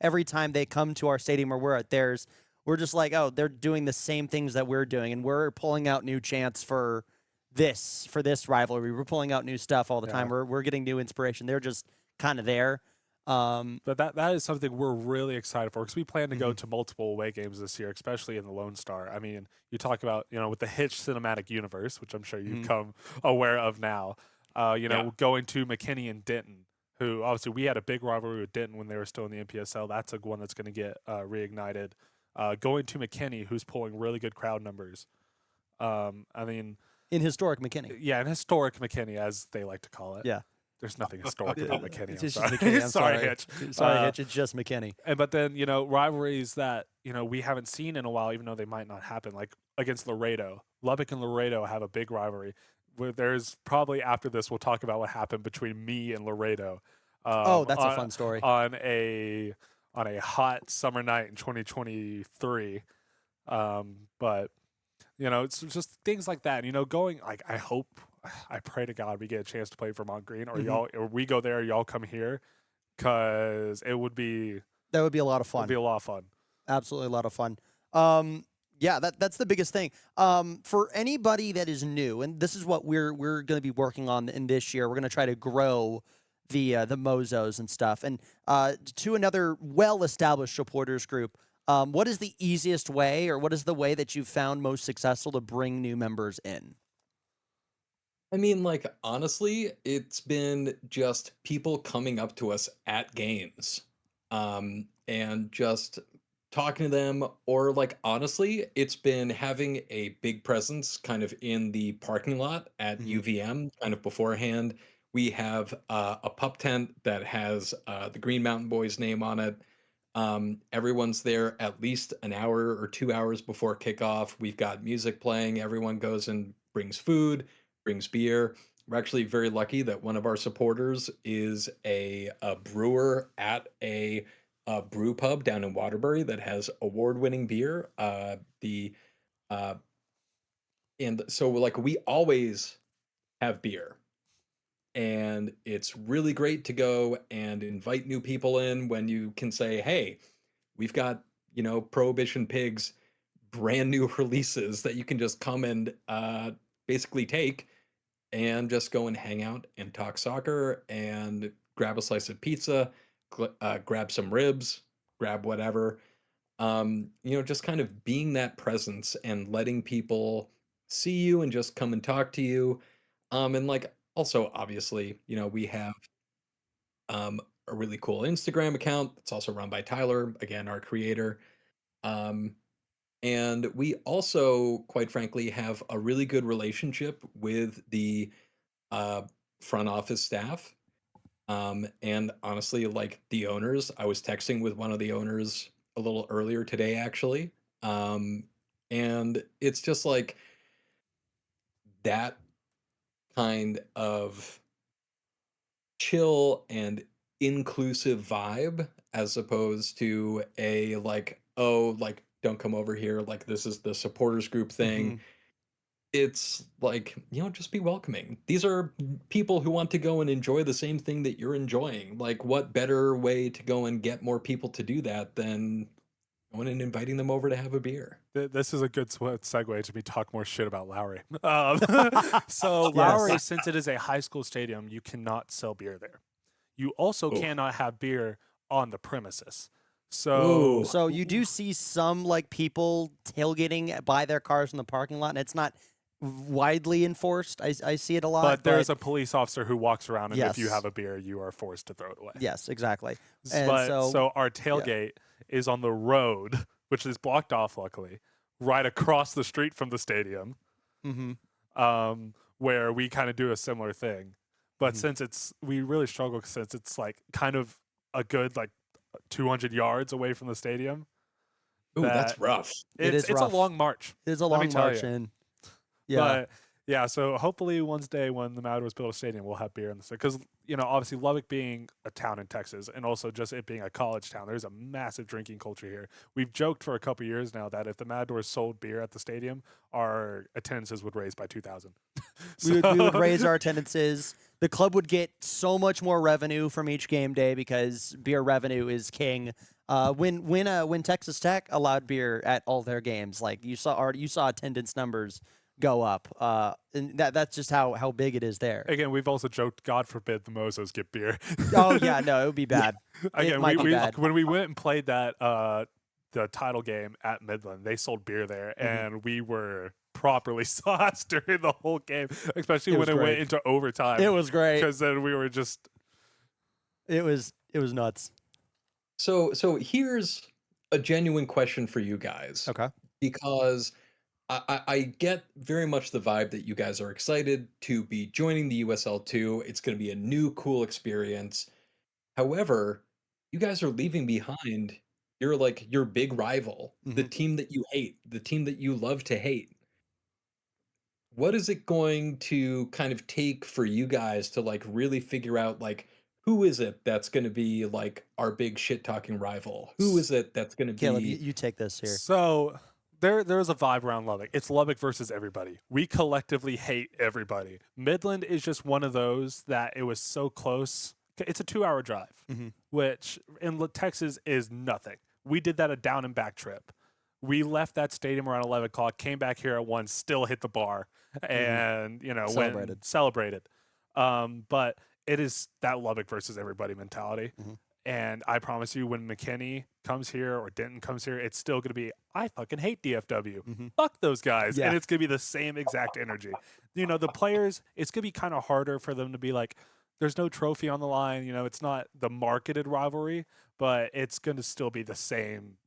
Every time they come to our stadium or we're at theirs, we're just like, oh, they're doing the same things that we're doing, and we're pulling out new chants for this rivalry. We're pulling out new stuff all the time. We're getting new inspiration. They're just kind of there. But that is something we're really excited for, because we plan to go to multiple away games this year, especially in the Lone Star. I mean, you talk about, with the Hitch cinematic universe, which I'm sure you've become aware of now, going to McKinney and Denton, who obviously we had a big rivalry with Denton when they were still in the NPSL. That's a one that's going to get reignited. Going to McKinney, who's pulling really good crowd numbers. I mean, in historic McKinney. Yeah, in historic McKinney, as they like to call it. Yeah. There's nothing historic about McKinney. It's just McKinney. I'm sorry, Hitch. Sorry, Hitch. It's just McKinney. But then, rivalries that, we haven't seen in a while, even though they might not happen, like against Laredo. Lubbock and Laredo have a big rivalry. Where there's probably, after this, we'll talk about what happened between me and Laredo. That's a fun story. On a hot summer night in 2023. But, it's just things like that. Going, I pray to God we get a chance to play Vermont Green, or or we go there, y'all come here, because that would be a lot of fun. It would be a lot of fun. Absolutely a lot of fun. Yeah, that's the biggest thing. For anybody that is new, and this is what we're going to be working on in this year. We're going to try to grow the Mozos and stuff, and to another well-established supporters group. What is the easiest way, or what is the way that you've found most successful to bring new members in? I mean, honestly, it's been just people coming up to us at games, and just talking to them, or honestly, it's been having a big presence kind of in the parking lot at UVM kind of beforehand. We have a pup tent that has the Green Mountain Bhoys name on it. Everyone's there at least an hour or 2 hours before kickoff. We've got music playing. Everyone goes and brings food, brings beer. We're actually very lucky that one of our supporters is a brewer at a brew pub down in Waterbury that has award-winning beer. And so we always have beer. And it's really great to go and invite new people in when you can say, hey, we've got, Prohibition Pigs brand new releases that you can just come and basically take and just go and hang out and talk soccer and grab a slice of pizza, grab some ribs, grab whatever. just kind of being that presence and letting people see you and just come and talk to you. And like also obviously, we have a really cool Instagram account that's also run by Tyler, again, our creator. Um, and we also, quite frankly, have a really good relationship with the uh, front office staff. And honestly, like the owners, I was texting with one of the owners a little earlier today, actually. Um, and it's just like that kind of chill and inclusive vibe as opposed to a like, oh, like, don't come over here. Like, this is the supporters group thing. Mhm. It's like, just be welcoming. These are people who want to go and enjoy the same thing that you're enjoying. Like, what better way to go and get more people to do that than going and inviting them over to have a beer? This is a good segue to me talk more shit about Lowry. So Lowry, Yes. since it is a high school stadium, you cannot sell beer there. You also Oh. cannot have beer on the premises. So Ooh. So you do see some like people tailgating by their cars in the parking lot, and it's not widely enforced. I see it a lot. but there's a police officer who walks around, and if you Yes. have a beer, you are forced to throw it away. yes, exactly. And But so our tailgate is on the road, which is blocked off, luckily, right across the street from the stadium, mhm. where we kind of do a similar thing. But Mhm. since we really struggle since it's like kind of a good like 200 yards away from the stadium. Ooh, that's that rough. It is it's rough. a long march. It is a Let me long tell march you. in. Yeah. But yeah, so hopefully one day when the Matadors build a stadium, we'll have beer in the city. Because, obviously Lubbock being a town in Texas and also just it being a college town, there's a massive drinking culture here. We've joked for a couple years now that if the Matadors sold beer at the stadium, our attendances would raise by 2,000. we would raise our attendances. The club would get so much more revenue from each game day because beer revenue is king. When Texas Tech allowed beer at all their games, like you saw attendance numbers go up. And that's just how big it is there. Again, we've also joked, God forbid the Mozos get beer. Oh yeah, no, it would be bad. It Again, might be bad. when we went and played that the title game at Midland, they sold beer there, Mm-hmm. and we were properly sauced during the whole game, especially It when was it went great. into overtime. It was great. because then we were just It was nuts. So here's a genuine question for you guys. Okay. Because I get very much the vibe that you guys are excited to be joining the USL2. It's going to be a new, cool experience. However, you guys are leaving behind your big rival, the Mhm. team that you hate, the team that you love to hate. What is it going to kind of take for you guys to like really figure out like who is it that's going to be like our big shit talking rival? Who is it that's going to Caleb, be you take this here. so. There's a vibe around Lubbock. It's Lubbock versus everybody. We collectively hate everybody. Midland is just one of those that it was so close. It's a 2-hour drive, Mhm. which in Texas is nothing. We did that a down and back trip. We left that stadium around 11 o'clock, came back here at 1, still hit the bar, and celebrated. But it is that Lubbock versus everybody mentality. Mhm. And I promise you, when McKinney comes here or Denton comes here, it's still going to be, I fucking hate DFW. Mhm. Fuck those guys. Yeah. And it's going to be the same exact energy. The players, it's going to be kind of harder for them to be like, there's no trophy on the line. It's not the marketed rivalry, but it's going to still be the same,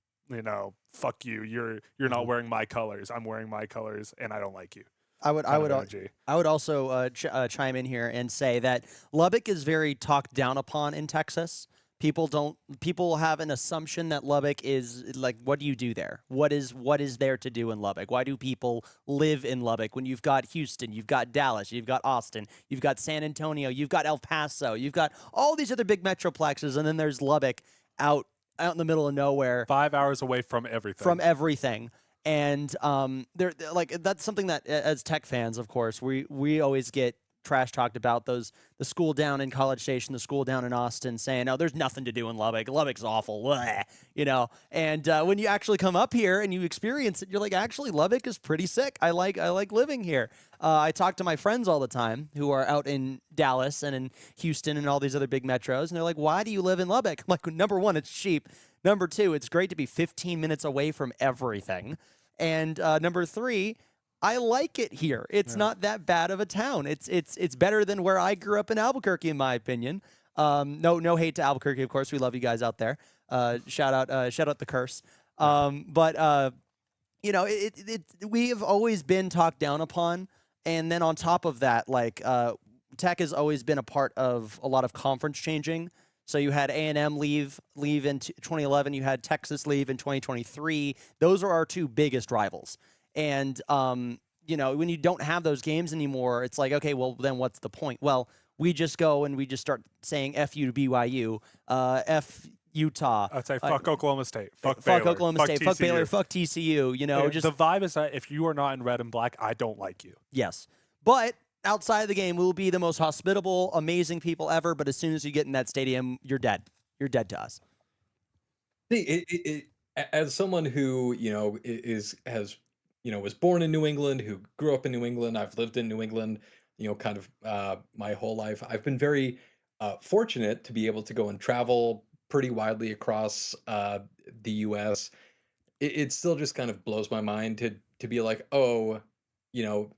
fuck you. You're not Mhm. wearing my colors. I'm wearing my colors, and I don't like you. I would kind of energy. also chime in here and say that Lubbock is very talked down upon in Texas. People have an assumption that Lubbock is like, what do you do there? What is there to do in Lubbock? Why do people live in Lubbock when you've got Houston, you've got Dallas, you've got Austin, you've got San Antonio, you've got El Paso, you've got all these other big metroplexes, and then there's Lubbock out in the middle of nowhere 5 hours away from everything. And they're like, that's something that as Tech fans, of course, we always get trash talked about the school down in College Station, the school down in Austin, saying, "Oh, there's nothing to do in Lubbock. Lubbock's awful," blah, And when you actually come up here and you experience it, you're like, actually, Lubbock is pretty sick. I like living here. I talk to my friends all the time who are out in Dallas and in Houston and all these other big metros, and they're like, "Why do you live in Lubbock?" I'm like, number one, it's cheap. Number two, it's great to be 15 minutes away from everything. And number three, I like it here. It's not that bad of a town. It's better than where I grew up in Albuquerque, in my opinion. No hate to Albuquerque, of course. We love you guys out there. Shout out the curse. But we have always been talked down upon, and then on top of that, like Tech has always been a part of a lot of conference changing. So you had A&M leave in 2011. You had Texas leave in 2023. Those are our two biggest rivals. And when you don't have those games anymore, it's like, okay, well then what's the point? Well, we just go and we just start saying F you to BYU, F Utah. I'd say fuck Oklahoma State, fuck Baylor, Oklahoma State, fuck Baylor, fuck TCU. The vibe is that if you are not in red and black, I don't like you. Yes, but outside of the game, we'll be the most hospitable, amazing people ever. But as soon as you get in that stadium, you're dead. You're dead to us. As someone who was born in New England, who grew up in New England, I've lived in New England, kind of my whole life. I've been very fortunate to be able to go and travel pretty widely across the U.S. It still just kind of blows my mind to be like,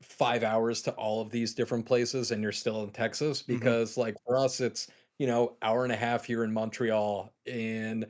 5 hours to all of these different places, and you're still in Texas, because like for us, it's hour and a half you're in Montreal, and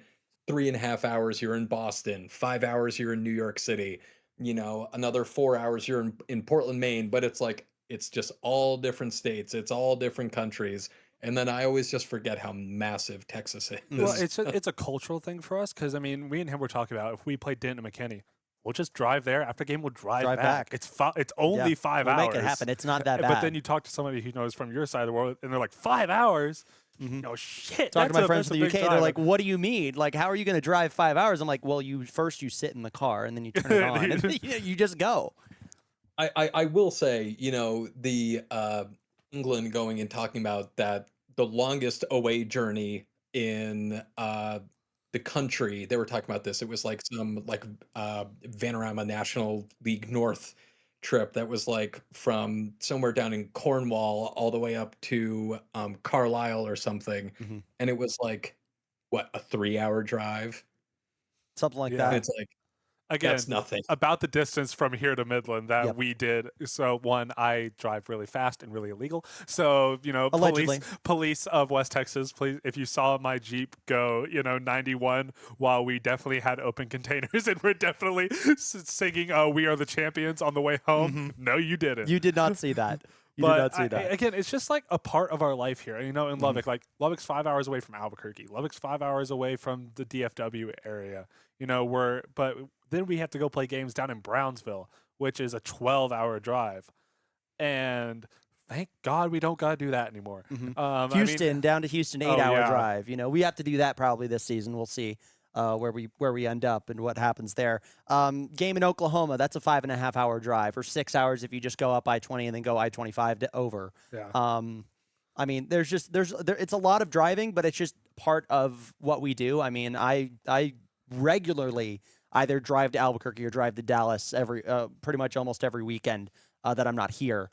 3.5 hours you're in Boston, 5 hours you're in New York City, another 4 hours you're in Portland, Maine. But it's like it's just all different states, it's all different countries. And then I always just forget how massive Texas is. Well, it's a cultural thing for us, because I mean, we and him were talking about if we played Denton and McKinney, we'll just drive there. After game, we'll drive back. It's only 5 hours. We'll make it happen. It's not that bad. But then you talk to somebody who knows from your side of the world, and they're like, 5 hours? No shit. Talking to my friends from the UK, they're like, what do you mean? Like, how are you going to drive 5 hours? I'm like, well, you sit in the car, and then you turn it on, and then you just go. I will say, the England going and talking about that the longest away journey in the country, they were talking about this. It was like some Vanarama National League North trip that was like from somewhere down in Cornwall all the way up to Carlisle or something. And it was like, what, a 3-hour drive? Something like that. It's like, again, that's nothing. About the distance from here to Midland that we did. So one, I drive really fast and really illegal. So, police of West Texas, please, if you saw my Jeep go, 91 while we definitely had open containers and we're definitely singing We Are the Champions on the way home. No, you didn't. You did not see that. You did not see that. Again, it's just like a part of our life here. In Lubbock, like Lubbock's 5 hours away from Albuquerque. Lubbock's 5 hours away from the DFW area. But then we have to go play games down in Brownsville, which is a 12-hour drive. And thank God we don't got to do that anymore. Houston, down to Houston, 8-hour drive. We have to do that probably this season. We'll see where we end up and what happens there. Game in Oklahoma, that's a 5.5-hour drive, or 6 hours if you just go up I-20 and then go I-25 to over. Yeah. It's a lot of driving, but it's just part of what we do. I mean, I regularly either drive to Albuquerque or drive to Dallas pretty much almost every weekend that I'm not here.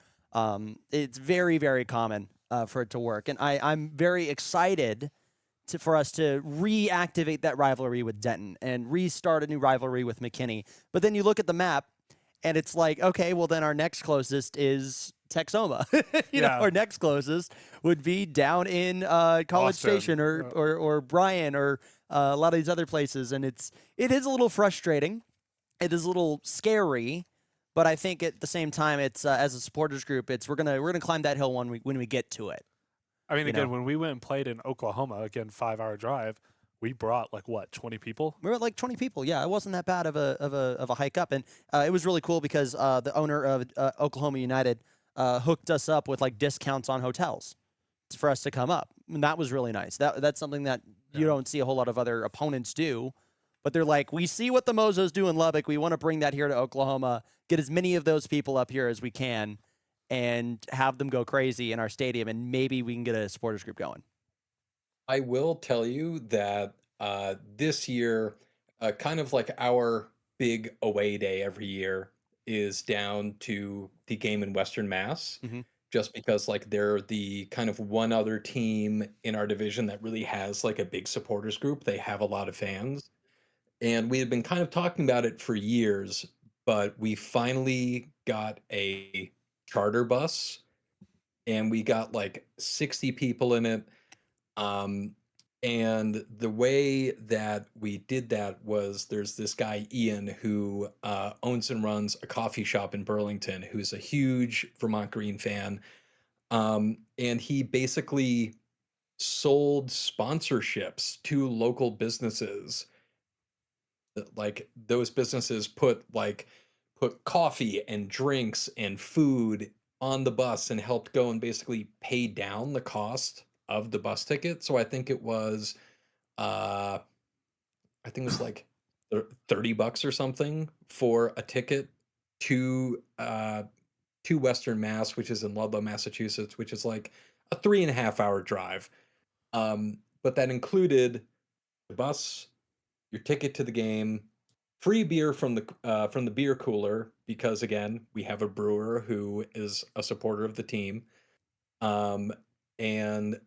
It's very, very common for it to work. And I'm very excited for us to reactivate that rivalry with Denton and restart a new rivalry with McKinney. But then you look at the map, and it's like, okay, well, then our next closest is Texoma. Our next closest would be down in College Austin. Station or Bryan or a lot of these other places. And it is a little frustrating. It is a little scary. But I think at the same time, it's as a supporters group, we're gonna climb that hill when we get to it. I mean, again, when we went and played in Oklahoma, again, 5-hour drive, we brought 20 people? We were like 20 people. Yeah, it wasn't that bad of a hike up, and it was really cool because the owner of Oklahoma United hooked us up with discounts on hotels for us to come up, and that was really nice. That's something that you don't see a whole lot of other opponents do. But they're like, we see what the Mozos do in Lubbock. We want to bring that here to Oklahoma, get as many of those people up here as we can, and have them go crazy in our stadium, and maybe we can get a supporters group going. I will tell you that this year, kind of like our big away day every year is down to the game in Western Mass, just because they're the kind of one other team in our division that really has a big supporters group. They have a lot of fans. And we had been kind of talking about it for years, but we finally got a charter bus and we got like 60 people in it. Um, and the way that we did that was there's this guy, Ian, who owns and runs a coffee shop in Burlington, who's a huge Vermont Green fan. And he basically sold sponsorships to local businesses. Like those businesses put coffee and drinks and food on the bus and helped go and basically pay down the cost of the bus ticket. So uh I think it was like $30 or something for a ticket to Western Mass, which is in Ludlow, Massachusetts, which is like a 3.5 hour drive. But that included the bus, your ticket to the game, free beer from the beer cooler because again we have a brewer who is a supporter of the team, um, and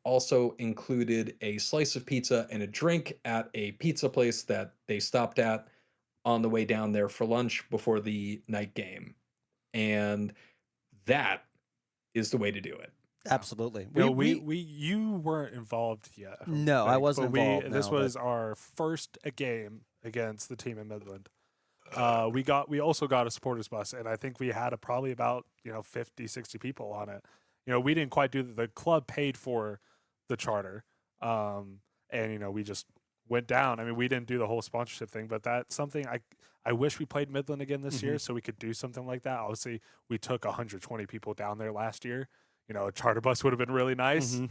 also included a slice of pizza and a drink at a pizza place that they stopped at on the way down there for lunch before the night game, and that is the way to do it. Absolutely. You know, you weren't involved yet, I don't No, I think, wasn't but involved. this No, was our first game against the team in Midland. We also got a supporters bus, and I think we had probably about 50, 60 people on it. We didn't quite do the club paid for the charter, and we just went down. I mean, we didn't do the whole sponsorship thing, but that's something I wish we played Midland again this year so we could do something like that. Obviously, we took 120 people down there last year. A charter bus would have been really nice. would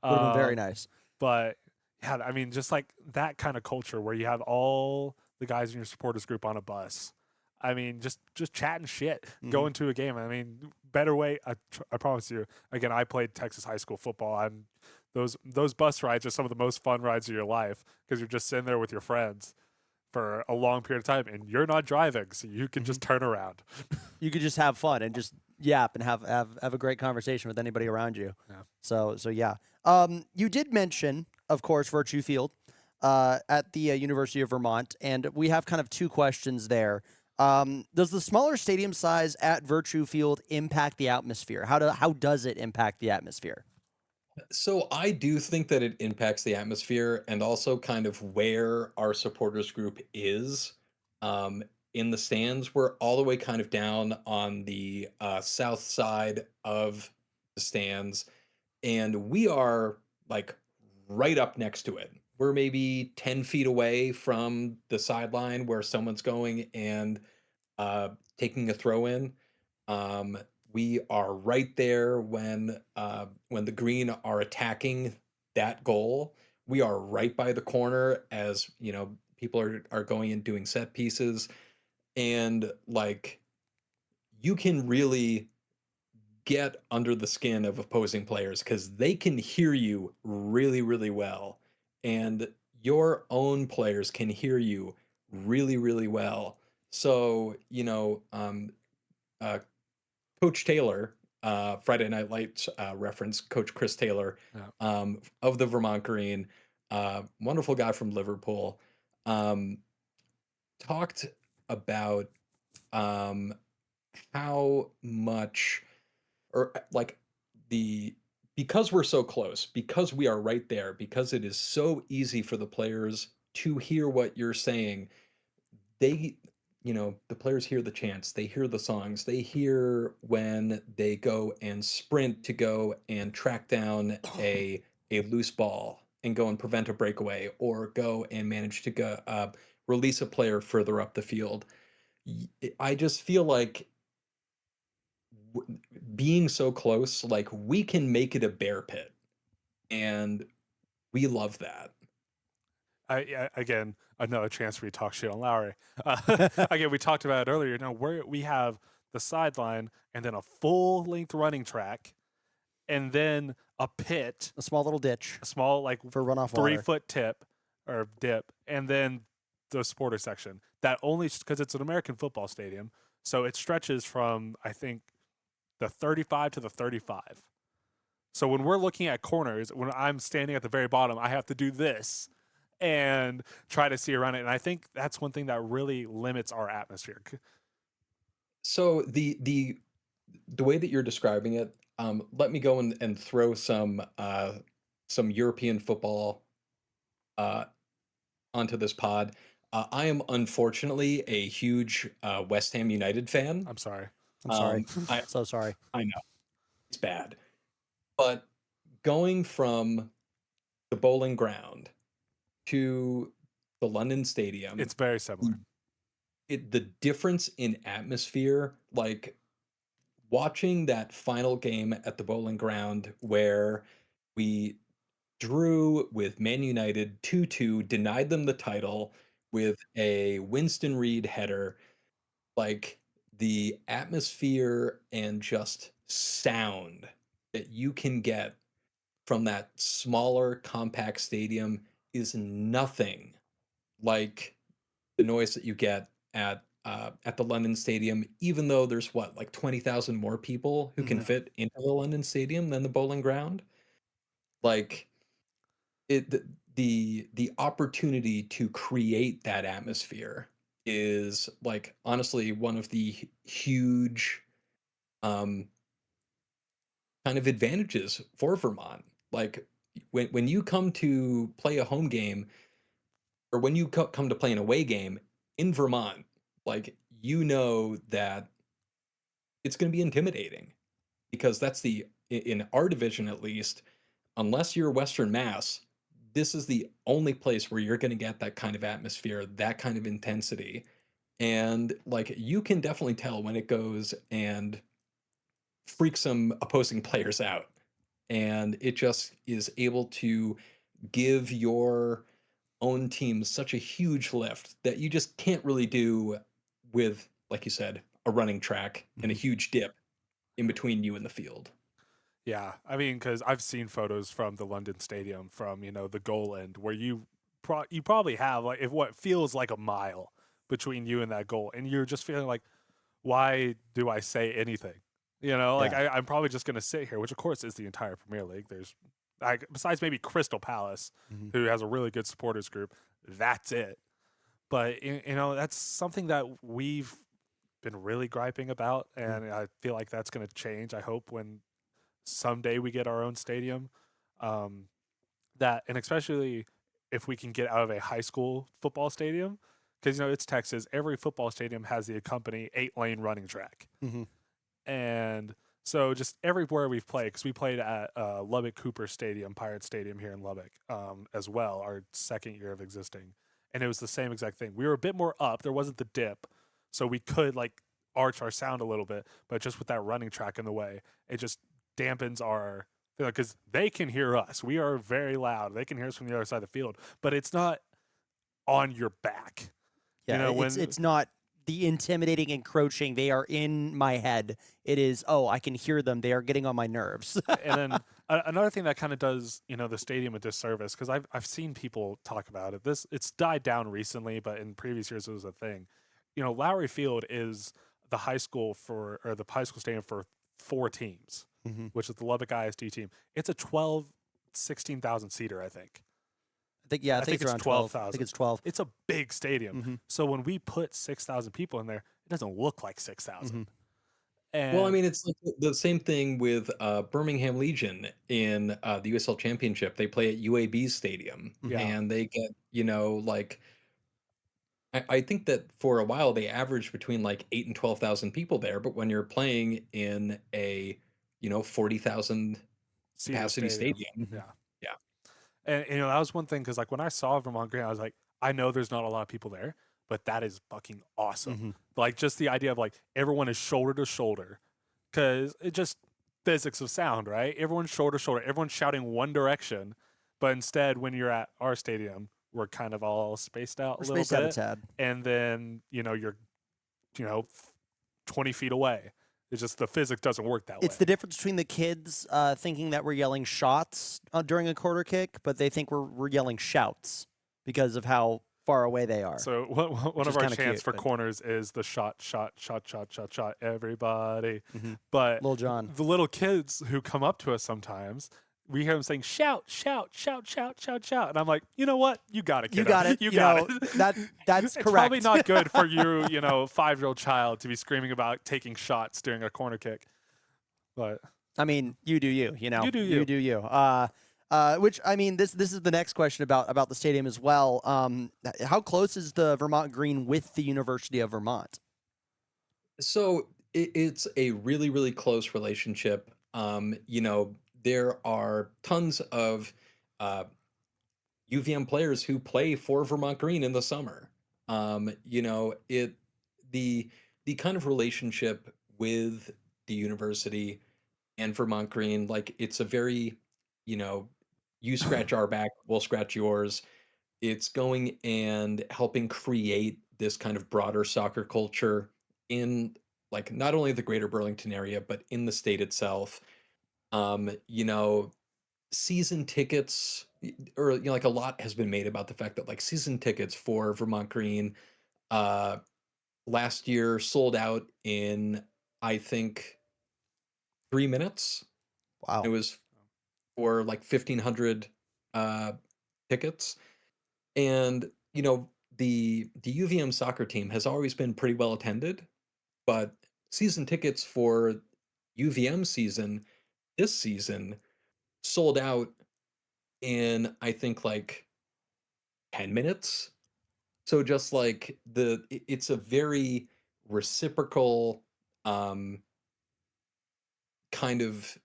have been very Um, nice. but yeah, I mean, just like that kind of culture where you have all the guys in your supporters group on a bus. I mean, just chatting shit, going to a game. I mean, better way. I promise you. Again, I played Texas high school football. Those bus rides are some of the most fun rides of your life because you're just sitting there with your friends for a long period of time, and you're not driving, so you can just turn around. You could just have fun and just yap and have a great conversation with anybody around you. Yeah. So yeah. You did mention, of course, Virtue Field at the University of Vermont, and we have kind of two questions there. Does the smaller stadium size at Virtue Field impact the atmosphere? How does it impact the atmosphere? So I do think that it impacts the atmosphere and also kind of where our supporters group is um, in the stands. We're all the way kind of down on the south side of the stands, and we are like right up next to it. We're maybe 10 feet away from the sideline where someone's going and taking a throw in. Um, we are right there when the green are attacking that goal. We are right by the corner as people are going and doing set pieces, and like you can really get under the skin of opposing players because they can hear you really, really well, and your own players can hear you really, really well. So uh, Coach Taylor, Friday Night Lights reference, Coach Chris Taylor Yeah. of the Vermont Green, wonderful guy from Liverpool, um, talked about um, how much, or like the, because we're so close, because we are right there, because it is so easy for the players to hear what you're saying, they the players hear the chants, they hear the songs, they hear when they go and sprint to go and track down a loose ball and go and prevent a breakaway or go and manage to go release a player further up the field. I just feel like being so close, like we can make it a bear pit, and we love that. Again, another chance for you to talk shit on Lowry. Again, we talked about it earlier. Now we have the sideline and then a full length running track, and then a pit, A small little ditch a small like for runoff 3 water. foot tip or dip, and then the supporter section. That only because it's an American football stadium, so it stretches from I think the 35 to the 35. So when we're looking at corners, when I'm standing at the very bottom, I have to do this. and try to see around it. And I think that's one thing that really limits our atmosphere. So the way that you're describing it, let me go and throw some European football uh, onto this pod. I am unfortunately a huge West Ham United fan. I'm sorry. I'm sorry. I So sorry. I know it's bad, but going from the Bowling Ground to the London Stadium, It's very similar. the difference in atmosphere, like watching that final game at the Bowling Ground where we drew with Man United 2-2, denied them the title with a Winston Reed header, like the atmosphere and just sound that you can get from that smaller compact stadium is nothing like the noise that you get at the London Stadium, even though there's what, like 20,000 more people who can Mhm. fit into the London Stadium than the Bowling Ground. Like it, the opportunity to create that atmosphere is like honestly one of the huge um, kind of advantages for Vermont. Like when you come to play a home game or when you come to play an away game in Vermont, like you know that it's going to be intimidating because that's in our division at least, unless you're Western Mass, this is the only place where you're going to get that kind of atmosphere, that kind of intensity. And like you can definitely tell when it goes and freaks some opposing players out. And it just is able to give your own team such a huge lift that you just can't really do with, like you said, a running track and a Mhm. huge dip in between you and the field. Yeah, I mean, because I've seen photos from the London Stadium from the goal end where you probably have like if what feels like a mile between you and that goal, and you're just feeling like, why do I say anything? Like Yeah. I'm probably just gonna sit here, which of course is the entire Premier League. There's like besides maybe Crystal Palace, Mhm. who has a really good supporters group. That's it. But that's something that we've been really griping about, Mhm. and I feel like that's going to change. I hope when someday we get our own stadium, um, that and especially if we can get out of a high school football stadium, because it's Texas. Every football stadium has the accompany 8-lane running track, Mhm. and so just everywhere we've played, because we played at Lubbock Cooper Stadium, Pirate Stadium here in Lubbock, as well, our second year of existing, and it was the same exact thing. We were a bit more up. There wasn't the dip, so we could like arch our sound a little bit, but just with that running track in the way, it just dampens our because they can hear us. We are very loud. They can hear us from the other side of the field, but it's not on your back. Yeah, it's When it's not the intimidating encroaching. They are in my head. It is, oh, I can hear them. They are getting on my nerves. and then another thing that kind of does the stadium a disservice, because I've seen people talk about it. It's died down recently, but in previous years it was a thing. Lowry Field is the high school stadium for 4 teams, Mhm. which is the Lubbock ISD team. It's a 16,000 seater, I think. I I think think it's it's around 12. I think 12,000. it's 12. It's a big stadium. Mhm. So when we put 6,000 people in there, it doesn't look like 6,000. Mhm. Well, I And mean, it's like the same thing with Birmingham Legion in the USL Championship. They play at UAB Stadium, Mhm. yeah, and they get, like I think that for a while they averaged between like 8 and 12,000 people there. But when you're playing in a 40,000 Cedar capacity Stadium. stadium, Mhm. Yeah. yeah, And that was one thing because like when I saw Vermont Green, I was like, I know there's not a lot of people there, but that is fucking awesome. Mhm. Like just the idea of like everyone is shoulder to shoulder, because it just physics of sound, right? Everyone's shoulder to shoulder, everyone's shouting one direction, but instead when you're at our stadium, we're kind of all spaced out a We're little spaced out a bit, tad. and then you're you know 20 feet away. It's just the physics doesn't work that way. It's the difference between the kids thinking that we're yelling shots during a quarter kick, but they think we're yelling shouts because of how far away they are. So one Which of is our kinda chants cute, for but corners is the shot, shot, shot, shot, shot, shot, everybody. Mhm. But Lil Jon. the little kids who come up to us sometimes, we hear him saying, shout, shout, shout, shout, shout, shout. And I'm like, you know what? You got it, kiddo. You got it. You got it. That's It's correct. probably not good for you, 5-year-old child to be screaming about taking shots during a corner kick. But I mean, you do you. You do you. You do you. Which I mean, this is the next question about the stadium as well. How close is the Vermont Green with the University of Vermont? So it's a really, really close relationship. There are tons of uh, UVM players who play for Vermont Green in the summer. It the kind of relationship with the university and Vermont Green, like it's a very, you know, you scratch our back, we'll scratch yours. It's going and helping create this kind of broader soccer culture in like not only the greater Burlington area, but in the state itself. Um, you know, season tickets or like a lot has been made about the fact that like season tickets for Vermont Green uh last year sold out in I think 3 minutes. It Wow. was for like 1,500 uh tickets. And the UVM soccer team has always been pretty well attended, but season tickets for UVM season this season sold out in I think like 10 minutes. So just like it's a very reciprocal um kind of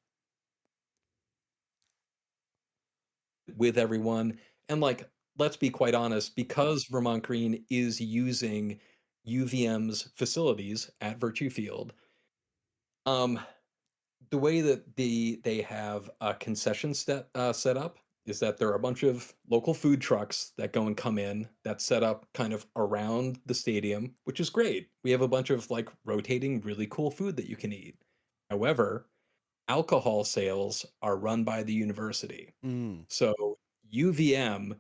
with everyone. And like let's be quite honest, because Vermont Green is using UVM's facilities at Virtue Field, um the way that they have a concession set up is that there are a bunch of local food trucks that go and come in that set up kind of around the stadium, which is great. We have a bunch of like rotating really cool food that you can eat. However, alcohol sales are run by the university. Mm. So UVM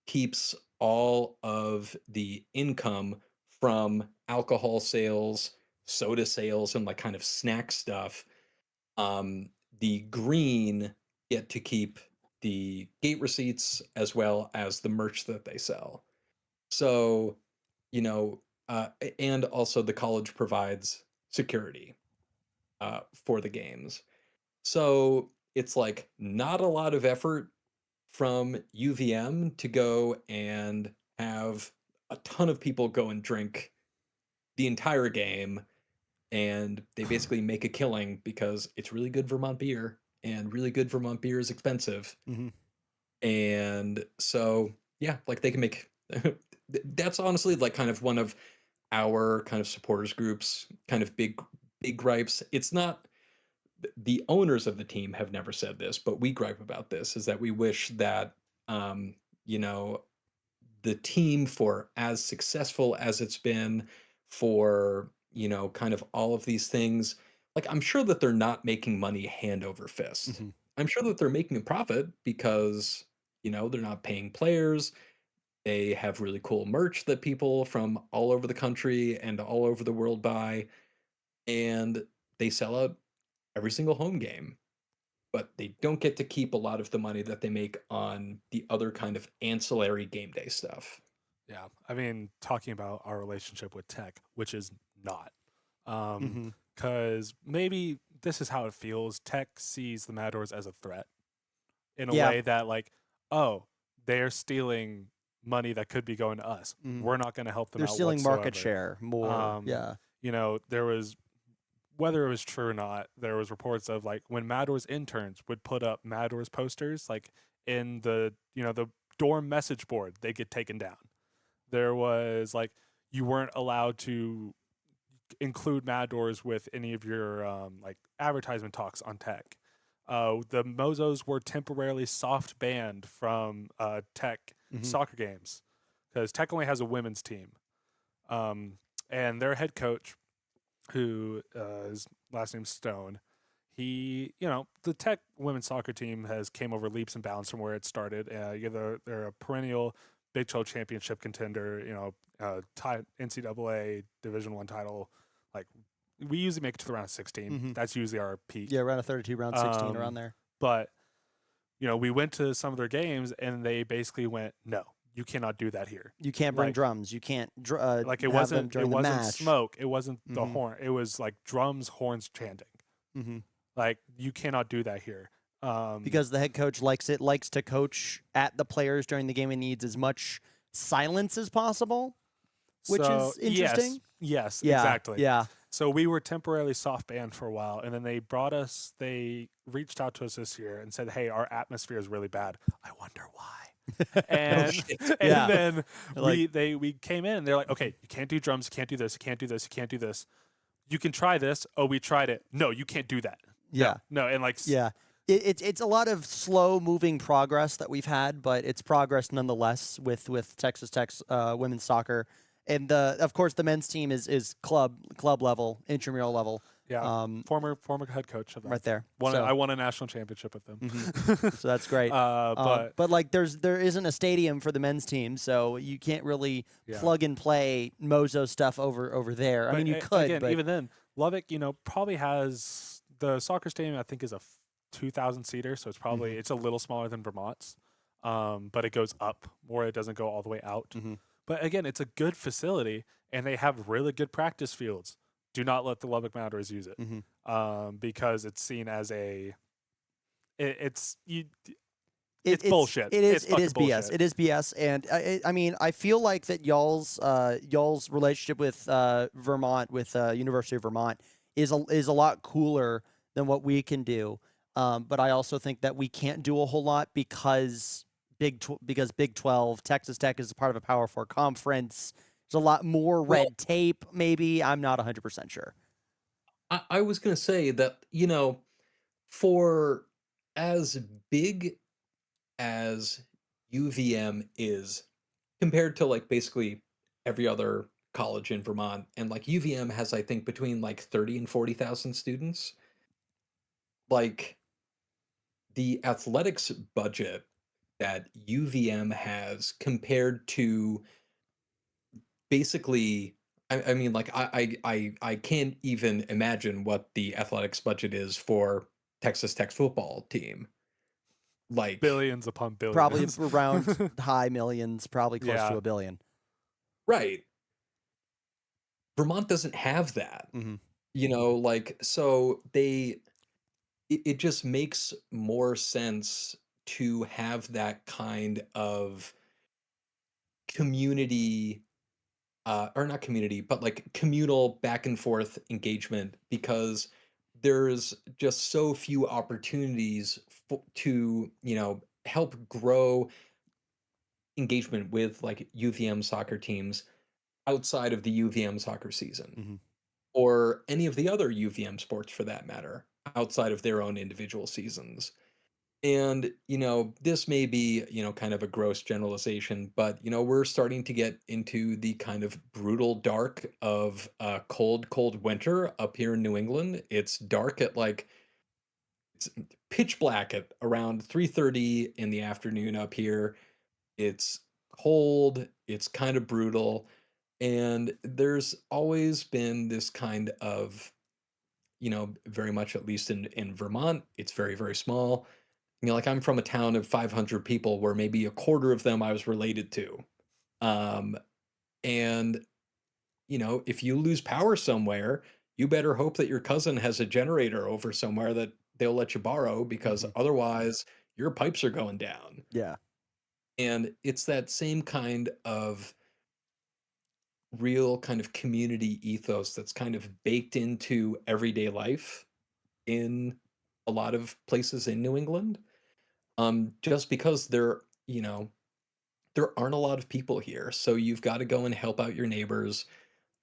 keeps all of the income from alcohol sales, soda sales, and like kind of snack stuff. The green get to keep the gate receipts as well as the merch that they sell. So, and also the college provides security for the games. So it's like not a lot of effort from UVM to go and have a ton of people go and drink the entire game, and they basically make a killing because it's really good Vermont beer, and really good Vermont beer is expensive. Hmm. And so, yeah, like they can make that's honestly like kind of one of our kind of supporters groups kind of big gripes. It's not the owners of the team have never said this, but we gripe about this is that we wish that um, you know, the team for as successful as it's been for, kind of all of these things, like I'm sure that they're not making money hand over fist. Hmm. I'm sure that they're making a profit because, they're not paying players. They have really cool merch that people from all over the country and all over the world buy, and they sell out every single home game. But they don't get to keep a lot of the money that they make on the other kind of ancillary game day stuff. yeah, I mean, talking about our relationship with tech, which is not. Hmm. Because maybe this is how it feels. Tech sees the Matadors as a threat in a Yeah. way that, like, oh, they're stealing money that could be going to us. Hmm. We're not going to help them They're out stealing market whatsoever. share more. Yeah. There was, whether it was true or not, there was reports of like when Matadors interns would put up Matadors posters, like in the dorm message board, they get taken down. There was like you weren't allowed to include Matadors with any of your like advertisement talks on tech. The Mozos were temporarily soft banned from tech Hmm. soccer games because tech only has a women's team. And their head coach, who his last name's Stone, the tech women's soccer team has came over leaps and bounds from where it started. They're a perennial Big 12 championship contender, NCAA Division One title. Like we usually make it to the round of 16. Hmm. That's usually our peak. Yeah, round of 32, round 16, around there. But we went to some of their games and they basically went, no, you cannot do that here. You can't bring Like- drums. You can't Like it have them wasn't during it the wasn't match. smoke. It wasn't the Mhm. horn. It was like drums, horns, chanting. Mhm. Like you cannot do that here. Because the head coach likes to coach at the players during the game and needs as much silence as possible, which so, is interesting. Yes, Yeah, exactly. yeah. So we were temporarily soft banned for a while, and then they reached out to us this year and said, "Hey, our atmosphere is really bad. I wonder why." And shit. and Yeah. then Like- we came in and they're like, "Okay, you can't do drums, you can't do this, you can't do this, you can't do this. You can try this. Oh, we tried it. No, you can't do that. Yeah. No, and like Yeah. It's a lot of slow moving progress that we've had, but it's progress nonetheless with Texas Tech's women's soccer. And of course the men's team is club level, intramural level. yeah, former head coach of them. Right there. I won a national championship with them. So that's great. But like there isn't a stadium for the men's team, so you can't really Yeah. plug and play Mozo stuff over there. I But mean, you a- could, again, but even then, Lubbock, probably has the soccer stadium. I think is a 2,000 seater, so it's probably Mm-hmm. it's a little smaller than Vermont's, but it goes up more. It doesn't go all the way out. Mhm. But again, it's a good facility, and they have really good practice fields. Do not let the Lubbock Matadors use it, Mhm. because it's seen as it's it's bullshit. It is. It's It fucking is BS. bullshit. It is BS. And I mean, I feel like that y'all's relationship with Vermont, with University of Vermont, is a lot cooler than what we can do. But I also think that we can't do a whole lot because Big 12, Texas Tech is a part of a Power 4 conference. There's a lot more red tape. Maybe I'm not 100% sure. I was going to say that, for as big as UVM is compared to like basically every other college in Vermont, and like UVM has, I think, between like 30 and 40,000 students, like the athletics budget that UVM has compared to basically I mean like I can't even imagine what the athletics budget is for Texas Tech's football team. Like billions upon billions. Probably around high millions, probably close Yeah. to $1 billion. right. Vermont doesn't have that. Mhm. Like so it just makes more sense to have that kind of community or not community, but like communal back and forth engagement because there's just so few opportunities to, help grow engagement with like UVM soccer teams outside of the UVM soccer season Mhm. or any of the other UVM sports for that matter outside of their own individual seasons. And, this may be, kind of a gross generalization, but, we're starting to get into the kind of brutal dark of cold, cold winter up here in New England. It's dark at it's pitch black at around 3:30 in the afternoon up here. It's cold, it's kind of brutal. And there's always been this kind of, very much, at least in Vermont, it's very, very small. Like I'm from a town of 500 people where maybe a quarter of them I was related to. Um, and, if you lose power somewhere, you better hope that your cousin has a generator over somewhere that they'll let you borrow because Mhm. otherwise your pipes are going down. Yeah. And it's that same kind of real kind of community ethos that's kind of baked into everyday life in a lot of places in New England. Just because there aren't a lot of people here, so you've got to go and help out your neighbors.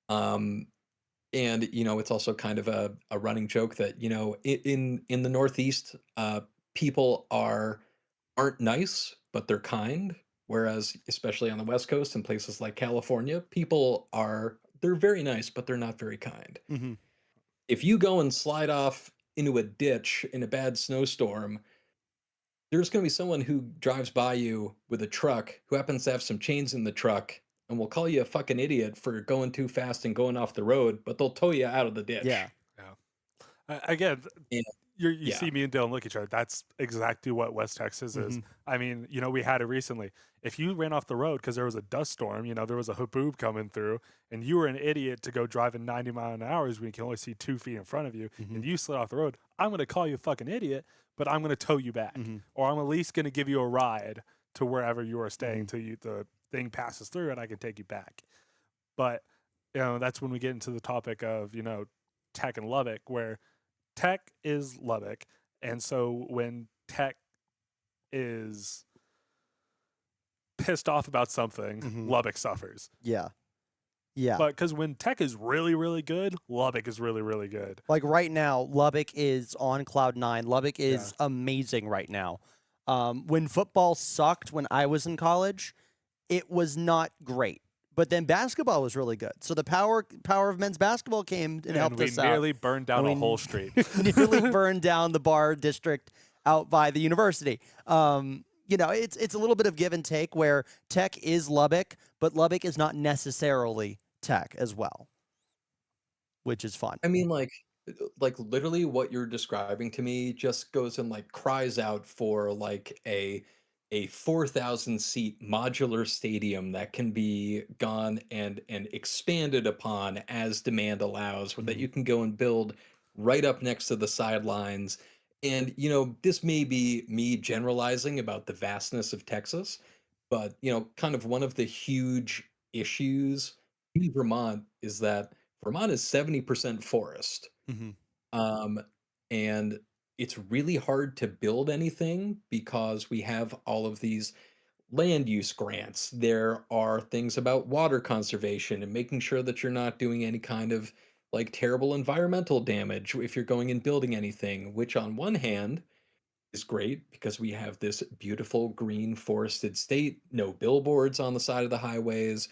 Um, and it's also kind of a running joke that in the Northeast, people aren't nice, but they're kind. Whereas, especially on the West Coast and places like California, they're very nice, but they're not very kind. Mhm. If you go and slide off into a ditch in a bad snowstorm, there's going to be someone who drives by you with a truck who happens to have some chains in the truck and will call you a fucking idiot for going too fast and going off the road, but they'll tow you out of the ditch. Yeah. Again, Yeah. you Yeah. see me and Dylan look at each other. That's exactly what West Texas is. I mean, we had it recently. If you ran off the road because there was a dust storm, there was a haboob coming through, and you were an idiot to go driving 90 miles an hour when you can only see 2 feet in front of you, and you slid off the road, I'm going to call you a fucking idiot, but I'm going to tow you back. Or I'm at least going to give you a ride to wherever you are staying till the thing passes through and I can take you back. But, that's when we get into the topic of, Tech and Lubbock, where Tech is Lubbock, and so when Tech is pissed off about something, Lubbock suffers. Yeah. But because when Tech is really, really good, Lubbock is really, really good. Like right now, Lubbock is on cloud 9. Lubbock is amazing right now. When football sucked when I was in college, it was not great. But then basketball was really good. So the power of men's basketball came and helped us out. We nearly burned down a whole street. Nearly burned down the bar district out by the university. It's a little bit of give and take where Tech is Lubbock, but Lubbock is not necessarily Tech as well, which is fun. I mean, like literally what you're describing to me just goes and like cries out for like a 4,000 seat modular stadium that can be gone and expanded upon as demand allows, that you can go and build right up next to the sidelines. And this may be me generalizing about the vastness of Texas, but kind of one of the huge issues in Vermont is that Vermont is 70% forest. Um, and it's really hard to build anything because we have all of these land use grants. There are things about water conservation and making sure that you're not doing any kind of like terrible environmental damage if you're going and building anything, which on one hand is great because we have this beautiful green forested state, no billboards on the side of the highways.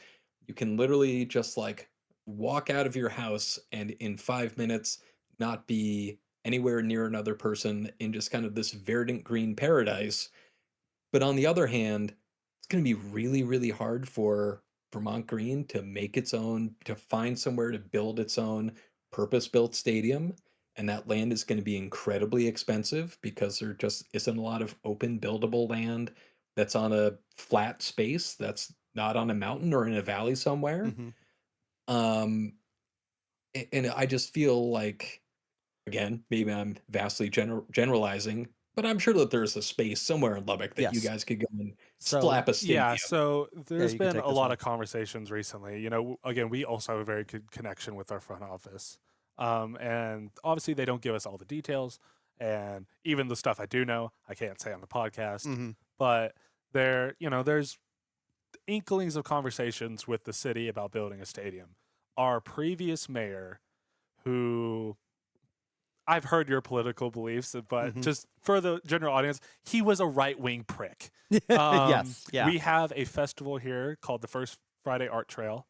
You can literally just like walk out of your house and in 5 minutes not be anywhere near another person in just kind of this verdant green paradise. But on the other hand, it's going to be really, really hard for Vermont Green to make its own, to find somewhere to build its own purpose built stadium. And that land is going to be incredibly expensive because there just isn't a lot of open buildable land that's on a flat space that's not on a mountain or in a valley somewhere. Um, and I just feel like, again, maybe I'm vastly generalizing, but I'm sure that there's a space somewhere in Lubbock that you guys could go and slap a stadium. Yeah, so there's you can been take a this lot one. of conversations recently. Again, we also have a very good connection with our front office. And obviously they don't give us all the details. And even the stuff I do know, I can't say on the podcast. But there's inklings of conversations with the city about building a stadium. Our previous mayor, who I've heard your political beliefs, but just for the general audience, he was a right-wing prick. Yes. Yeah. We have a festival here called the First Friday Art Trail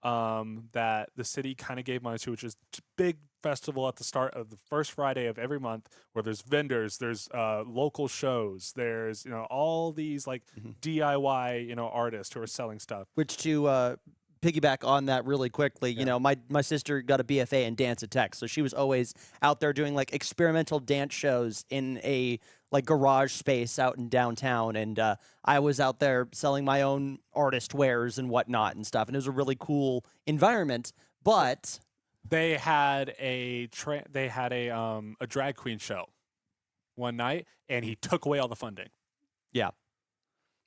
that the city kind of gave money to, which is a big festival at the start of the first Friday of every month where there's vendors, there's local shows, there's, all these like DIY, artists who are selling stuff. Which to piggyback on that really quickly, my sister got a BFA in dance at Tech, so she was always out there doing like experimental dance shows in a like garage space out in downtown, and I was out there selling my own artist wares and whatnot and stuff, and it was a really cool environment. But they had a drag queen show one night, and he took away all the funding. Yeah.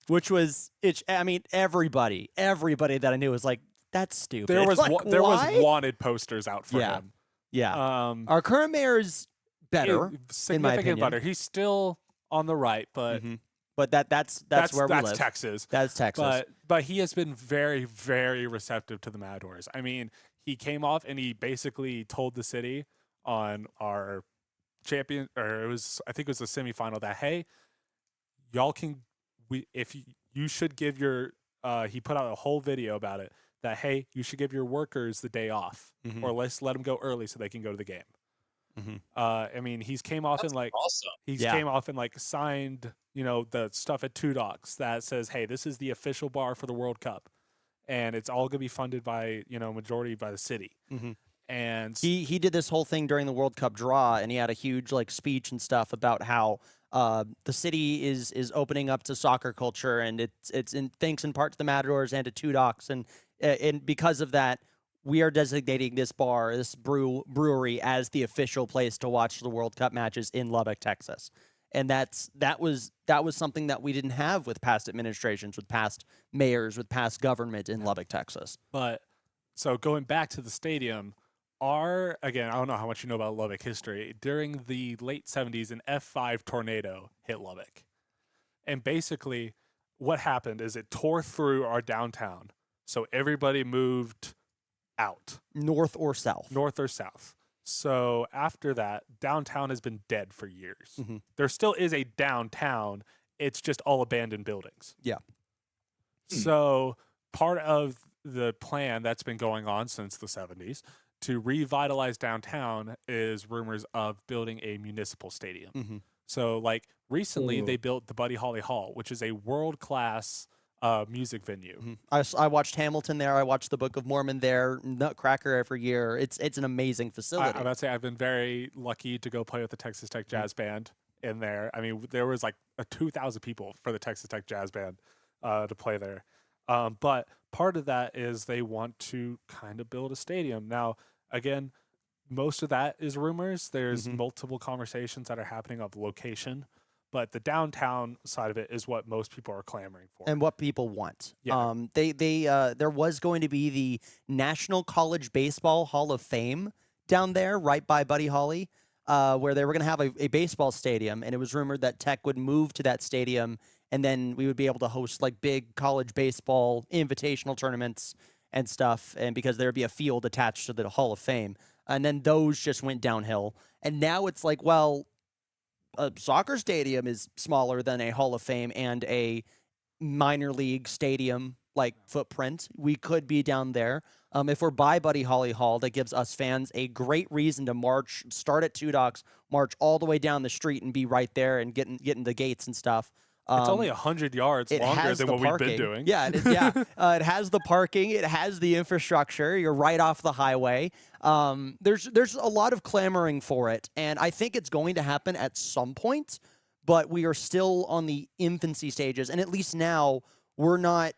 Which was everybody that I knew was like, that's stupid. There was like, there was wanted posters out for him. Yeah. Our current mayor's better, in my opinion. Better. He's still on the right, but but that's where we live. That's Texas. That's Texas. But he has been very, very receptive to the Matadors. I mean, he came off and he basically told the city on our champion, or I think it was a semifinal, that hey, y'all can. You should give your he put out a whole video about it, that hey, you should give your workers the day off, or let's let them go early so they can go to the game. I mean, he's came off and like awesome. Came off and like signed the stuff at Two Dogs that says, hey, this is the official bar for the World Cup, and it's all gonna be funded by majority by the city. And He did this whole thing during the World Cup draw, and he had a huge like speech and stuff about how the city is opening up to soccer culture, and it's in thanks in part to the Matadors and to Two Docs, and because of that, we are designating this bar, this brewery, as the official place to watch the World Cup matches in Lubbock, Texas. And that was something that we didn't have with past administrations, with past mayors, with past government in Lubbock, Texas. But so going back to the stadium, again, I don't know how much you know about Lubbock history. During the late 70s, an F5 tornado hit Lubbock. And basically, what happened is it tore through our downtown. So everybody moved out. North or south. North or south. So after that, downtown has been dead for years. Mhm. There still is a downtown. It's just all abandoned buildings. Yeah. So part of the plan that's been going on since the 70s to revitalize downtown is rumors of building a municipal stadium. Mhm. So like recently Ooh. they built the Buddy Holly Hall, which is a world-class music venue. Mhm. I watched Hamilton there. I watched the Book of Mormon there. Nutcracker every year. It's an amazing facility. I'm about to say I've been very lucky to go play with the Texas Tech Jazz Band in there. I mean, there was like 2,000 people for the Texas Tech Jazz Band to play there. But part of that is they want to kind of build a stadium. Now, again, most of that is rumors. There's multiple conversations that are happening of location, but the downtown side of it is what most people are clamoring for. And what people want. Yeah. There was going to be the National College Baseball Hall of Fame down there, right by Buddy Holly, where they were going to have a baseball stadium, and it was rumored that Tech would move to that stadium, and then we would be able to host like big college baseball invitational tournaments and stuff, and because there would be a field attached to the Hall of Fame, and then those just went downhill, and now it's like, well, a soccer stadium is smaller than a Hall of Fame and a minor league stadium like footprint. We could be down there. If we're by Buddy Holly Hall, that gives us fans a great reason to march, start at Two Docks, march all the way down the street and be right there and getting the gates and stuff. It's only 100 yards It longer has than the what we've parking. been doing. Yeah, it has the parking. It has the infrastructure. You're right off the highway. There's a lot of clamoring for it, and I think it's going to happen at some point, but we are still on the infancy stages, and at least now we're not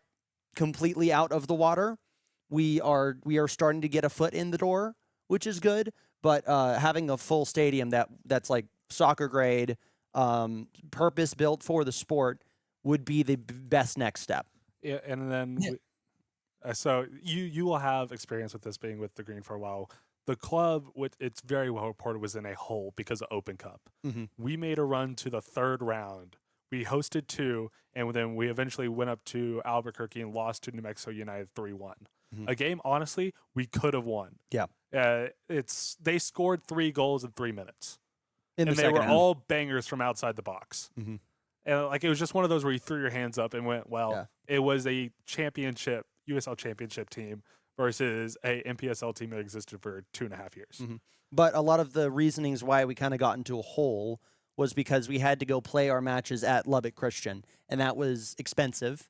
completely out of the water. We are starting to get a foot in the door, which is good, but having a full stadium that's like soccer grade, purpose built for the sport would be the best next step. Yeah, and then so you will have experience with this being with the Green for a while. The club, it's very well reported, was in a hole because of Open Cup. We made a run to the third round. We hosted 2, and then we eventually went up to Albuquerque and lost to New Mexico United 3-1. A game, honestly, we could have won. Yeah. They scored 3 goals in 3 minutes. In the And they second were half. all bangers from outside the box. Mhm. And like it was just one of those where you threw your hands up and went, well, Yeah. it was a championship, USL championship team versus a MPSL team that existed for 2.5 years. But a lot of the reasonings why we kind of got into a hole was because we had to go play our matches at Lubbock Christian, and that was expensive.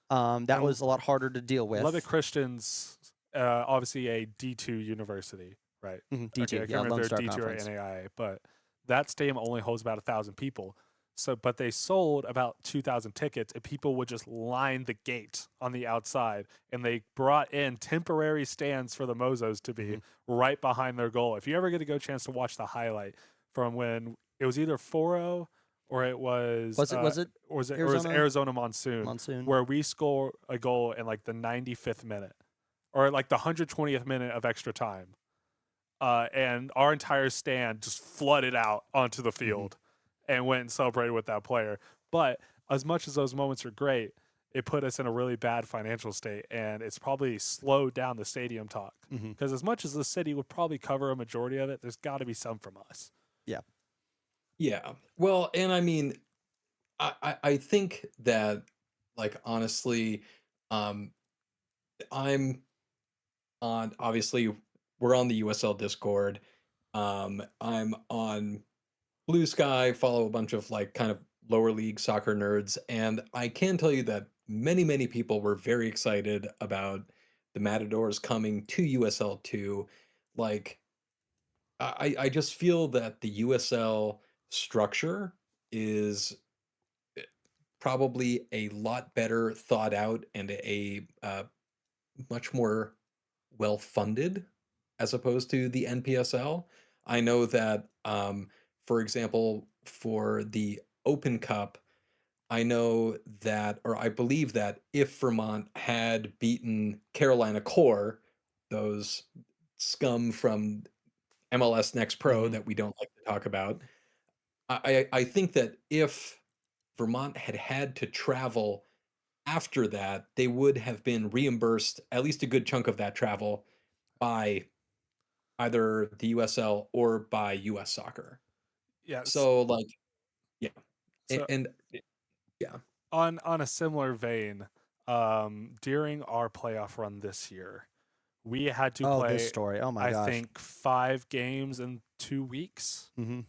That was a lot harder to deal with. Lubbock Christian's obviously a D2 university, right? D2, Okay, I yeah, can't remember Lone if Star they're D2 or Conference. NAIA, but that stadium only holds about 1,000 people. So, but they sold about 2,000 tickets, and people would just line the gate on the outside, and they brought in temporary stands for the Mozos to be right behind their goal. If you ever get a chance to watch the highlight from when it was either 4-0 or it was Arizona Monsoon, where we score a goal in like the 95th minute or like the 120th minute of extra time, and our entire stand just flooded out onto the field. And went and celebrated with that player. But as much as those moments are great, it put us in a really bad financial state, and it's probably slowed down the stadium talk. Because as much as the city would probably cover a majority of it, there's got to be some from us. Yeah. Well, and I mean, I think that, like, honestly, I'm on, obviously, we're on the USL Discord. I'm on Blue Sky, follow a bunch of like kind of lower league soccer nerds, and I can tell you that many people were very excited about the Matadors coming to USL2. like I just feel that the USL structure is probably a lot better thought out and a much more well funded as opposed to the NPSL. I know that, for example, for the Open Cup, I know that, or I believe that if Vermont had beaten Carolina Core, those scum from MLS Next Pro Mhm. that we don't like to talk about, I think that if Vermont had had to travel after that, they would have been reimbursed at least a good chunk of that travel by either the USL or by US Soccer. Yes. So, like, yeah, So and yeah, on a similar vein, during our playoff run this year, we had to Oh, this play, story. Oh my I gosh. think, 5 games in 2 weeks. hmm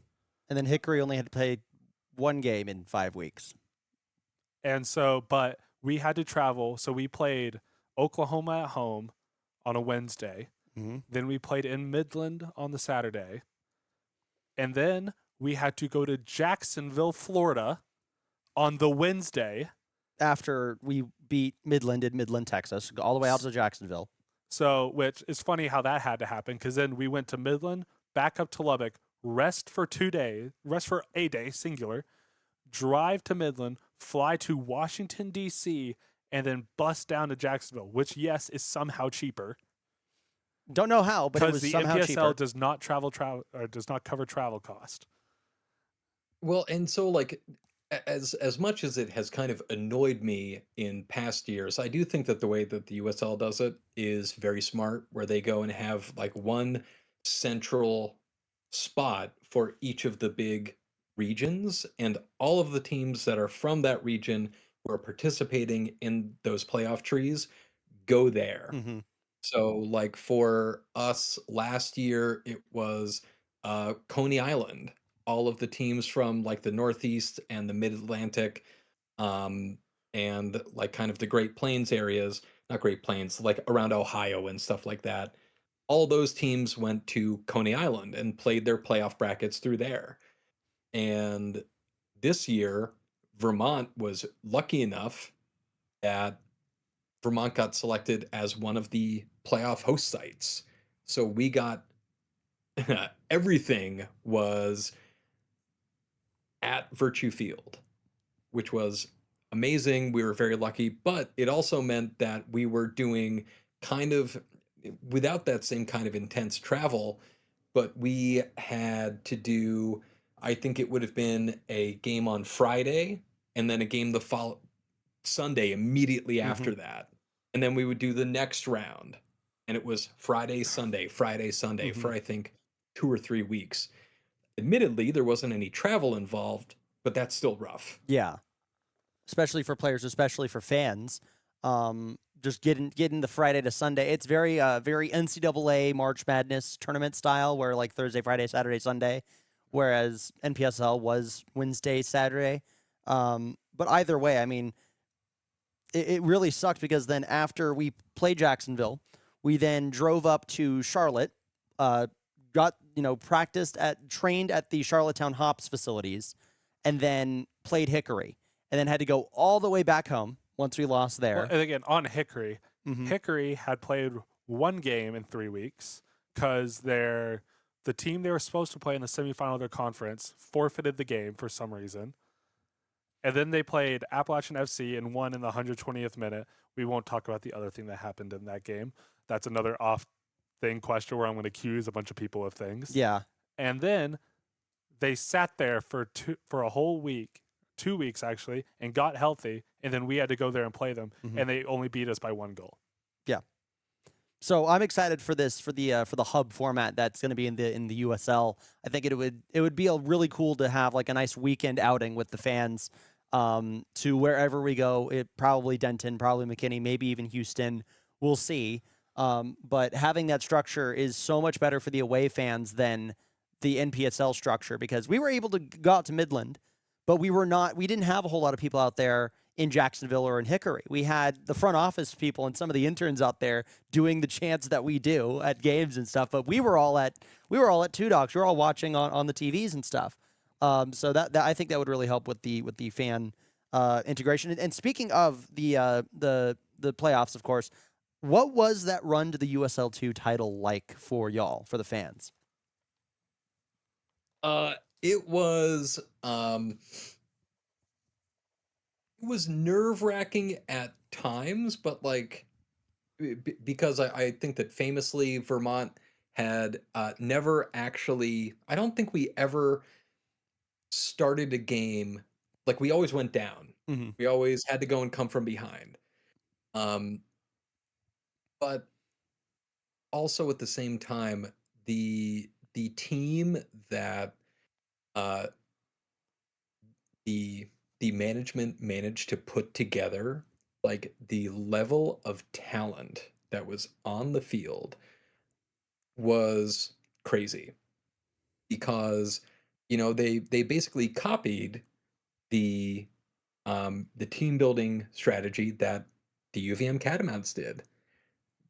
And then Hickory only had to play one game in 5 weeks. And so, but we had to travel. So we played Oklahoma at home on a Wednesday. hmm Then we played in Midland on the Saturday. And then we had to go to Jacksonville, Florida on the Wednesday. After we beat Midland in Midland, Texas, all the way out to Jacksonville. So, which is funny how that had to happen because then we went to Midland, back up to Lubbock, rest for a day, singular, drive to Midland, fly to Washington, D.C., and then bus down to Jacksonville, which, yes, is somehow cheaper Don't know how, but it because was the somehow NPSL cheaper. does not does not cover travel cost. well, and so like as much as it has kind of annoyed me in past years, I do think that the way that the USL does it is very smart, where they go and have like one central spot for each of the big regions, and all of the teams that are from that region who are participating in those playoff trees go there. hmm So, like for us last year, it was Coney Island. All of the teams from like the Northeast and the Mid Atlantic, um, and like kind of the Great Plains areas, not Great Plains, like around Ohio and stuff like that. All those teams went to Coney Island and played their playoff brackets through there. And this year, Vermont was lucky enough that Vermont got selected as one of the playoff host sites. So we got everything was at Virtue Field, which was amazing. We were very lucky, but it also meant that we were doing kind of without that same kind of intense travel, but we had to do, I think it would have been a game on Friday and then a game the Sunday immediately hmm after that. And then we would do the next round. And it was Friday, Sunday hmm for I think 2 or 3 weeks. Admittedly, there wasn't any travel involved, but that's still rough. Yeah, especially for players, especially for fans. Just getting the Friday to Sunday. It's very NCAA March Madness tournament style, where like Thursday, Friday, Saturday, Sunday, whereas NPSL was Wednesday, Saturday. But either way, I mean, it really sucked because then after we played Jacksonville, we then drove up to Charlotte, got trained at the Charlottetown Hops facilities, and then played Hickory, and then had to go all the way back home once we lost Well, there. and again, on Hickory, hmm Hickory had played one game in 3 weeks because the team they were supposed to play in the semifinal of their conference forfeited the game for some reason. And then they played Appalachian FC and won in the 120th minute. We won't talk about the other thing that happened in that game. That's another off thing question where I'm going to accuse a bunch of people of things. Yeah. And then they sat there for a whole week, 2 weeks actually, and got healthy. And then we had to go there and play them, Mhm. and they only beat us by 1 goal. Yeah. So I'm excited for this for the hub format that's going to be in the USL. I think it would be really cool to have like a nice weekend outing with the fans to wherever we go. It probably Denton, probably McKinney, maybe even Houston. We'll see. But having that structure is so much better for the away fans than the NPSL structure because we were able to go out to Midland, but we didn't have a whole lot of people out there in Jacksonville or in Hickory. We had the front office people and some of the interns out there doing the chants that we do at games and stuff. But we were all at Two Dogs. We were all watching on the TVs and stuff. So that I think that would really help with the fan integration. And speaking of the playoffs, of course, what was that run to the USL2 title like for y'all, for the fans? It was nerve-wracking at times, but like because I think that famously Vermont had never actually, I don't think we ever started a game, like we always went down. Mm-hmm. We always had to go and come from behind. Um, but also at the same time, the team that uh, the management managed to put together, like the level of talent that was on the field was crazy, because they basically copied the the team building strategy that the UVM Catamounts did.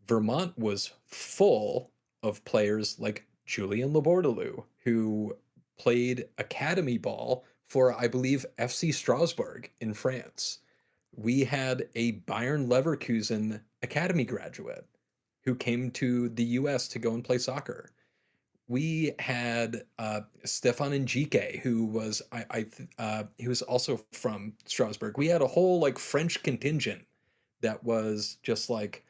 Vermont was full of players like Julian Labordalou, who played academy ball for, I believe, FC Strasbourg in France. We had a Bayern Leverkusen academy graduate who came to the US to go and play soccer. We had Stefan Njike, who was he was also from Strasbourg. We had a whole like French contingent that was just like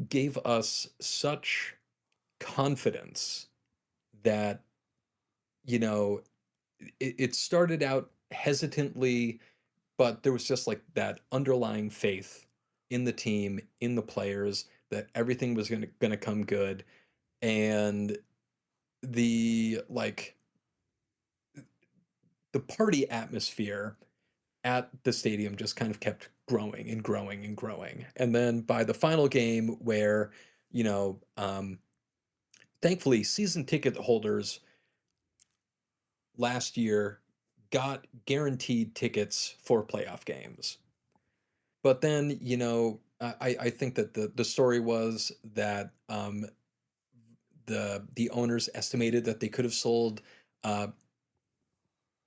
gave us such confidence that it started out hesitantly, but there was just like that underlying faith in the team, in the players, that everything was gonna come good. And the like the party atmosphere at the stadium just kind of kept growing and growing and growing. And then by the final game, where you know thankfully season ticket holders last year got guaranteed tickets for playoff games. But then, I think that the story was that the owners estimated that they could have sold uh,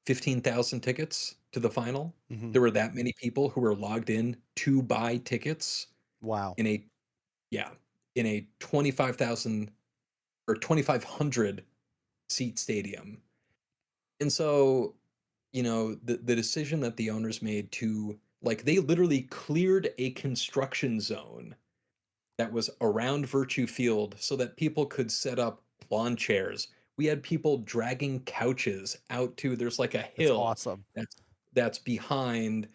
15,000 tickets to the final. Mm-hmm. There were that many people who were logged in to buy tickets Wow. in a yeah, in a 25,000 or 2,500 seat stadium. And so, the decision that the owners made to, like, they literally cleared a construction zone that was around Virtue Field so that people could set up lawn chairs. We had people dragging couches out to, there's like a That's hill awesome. that's behind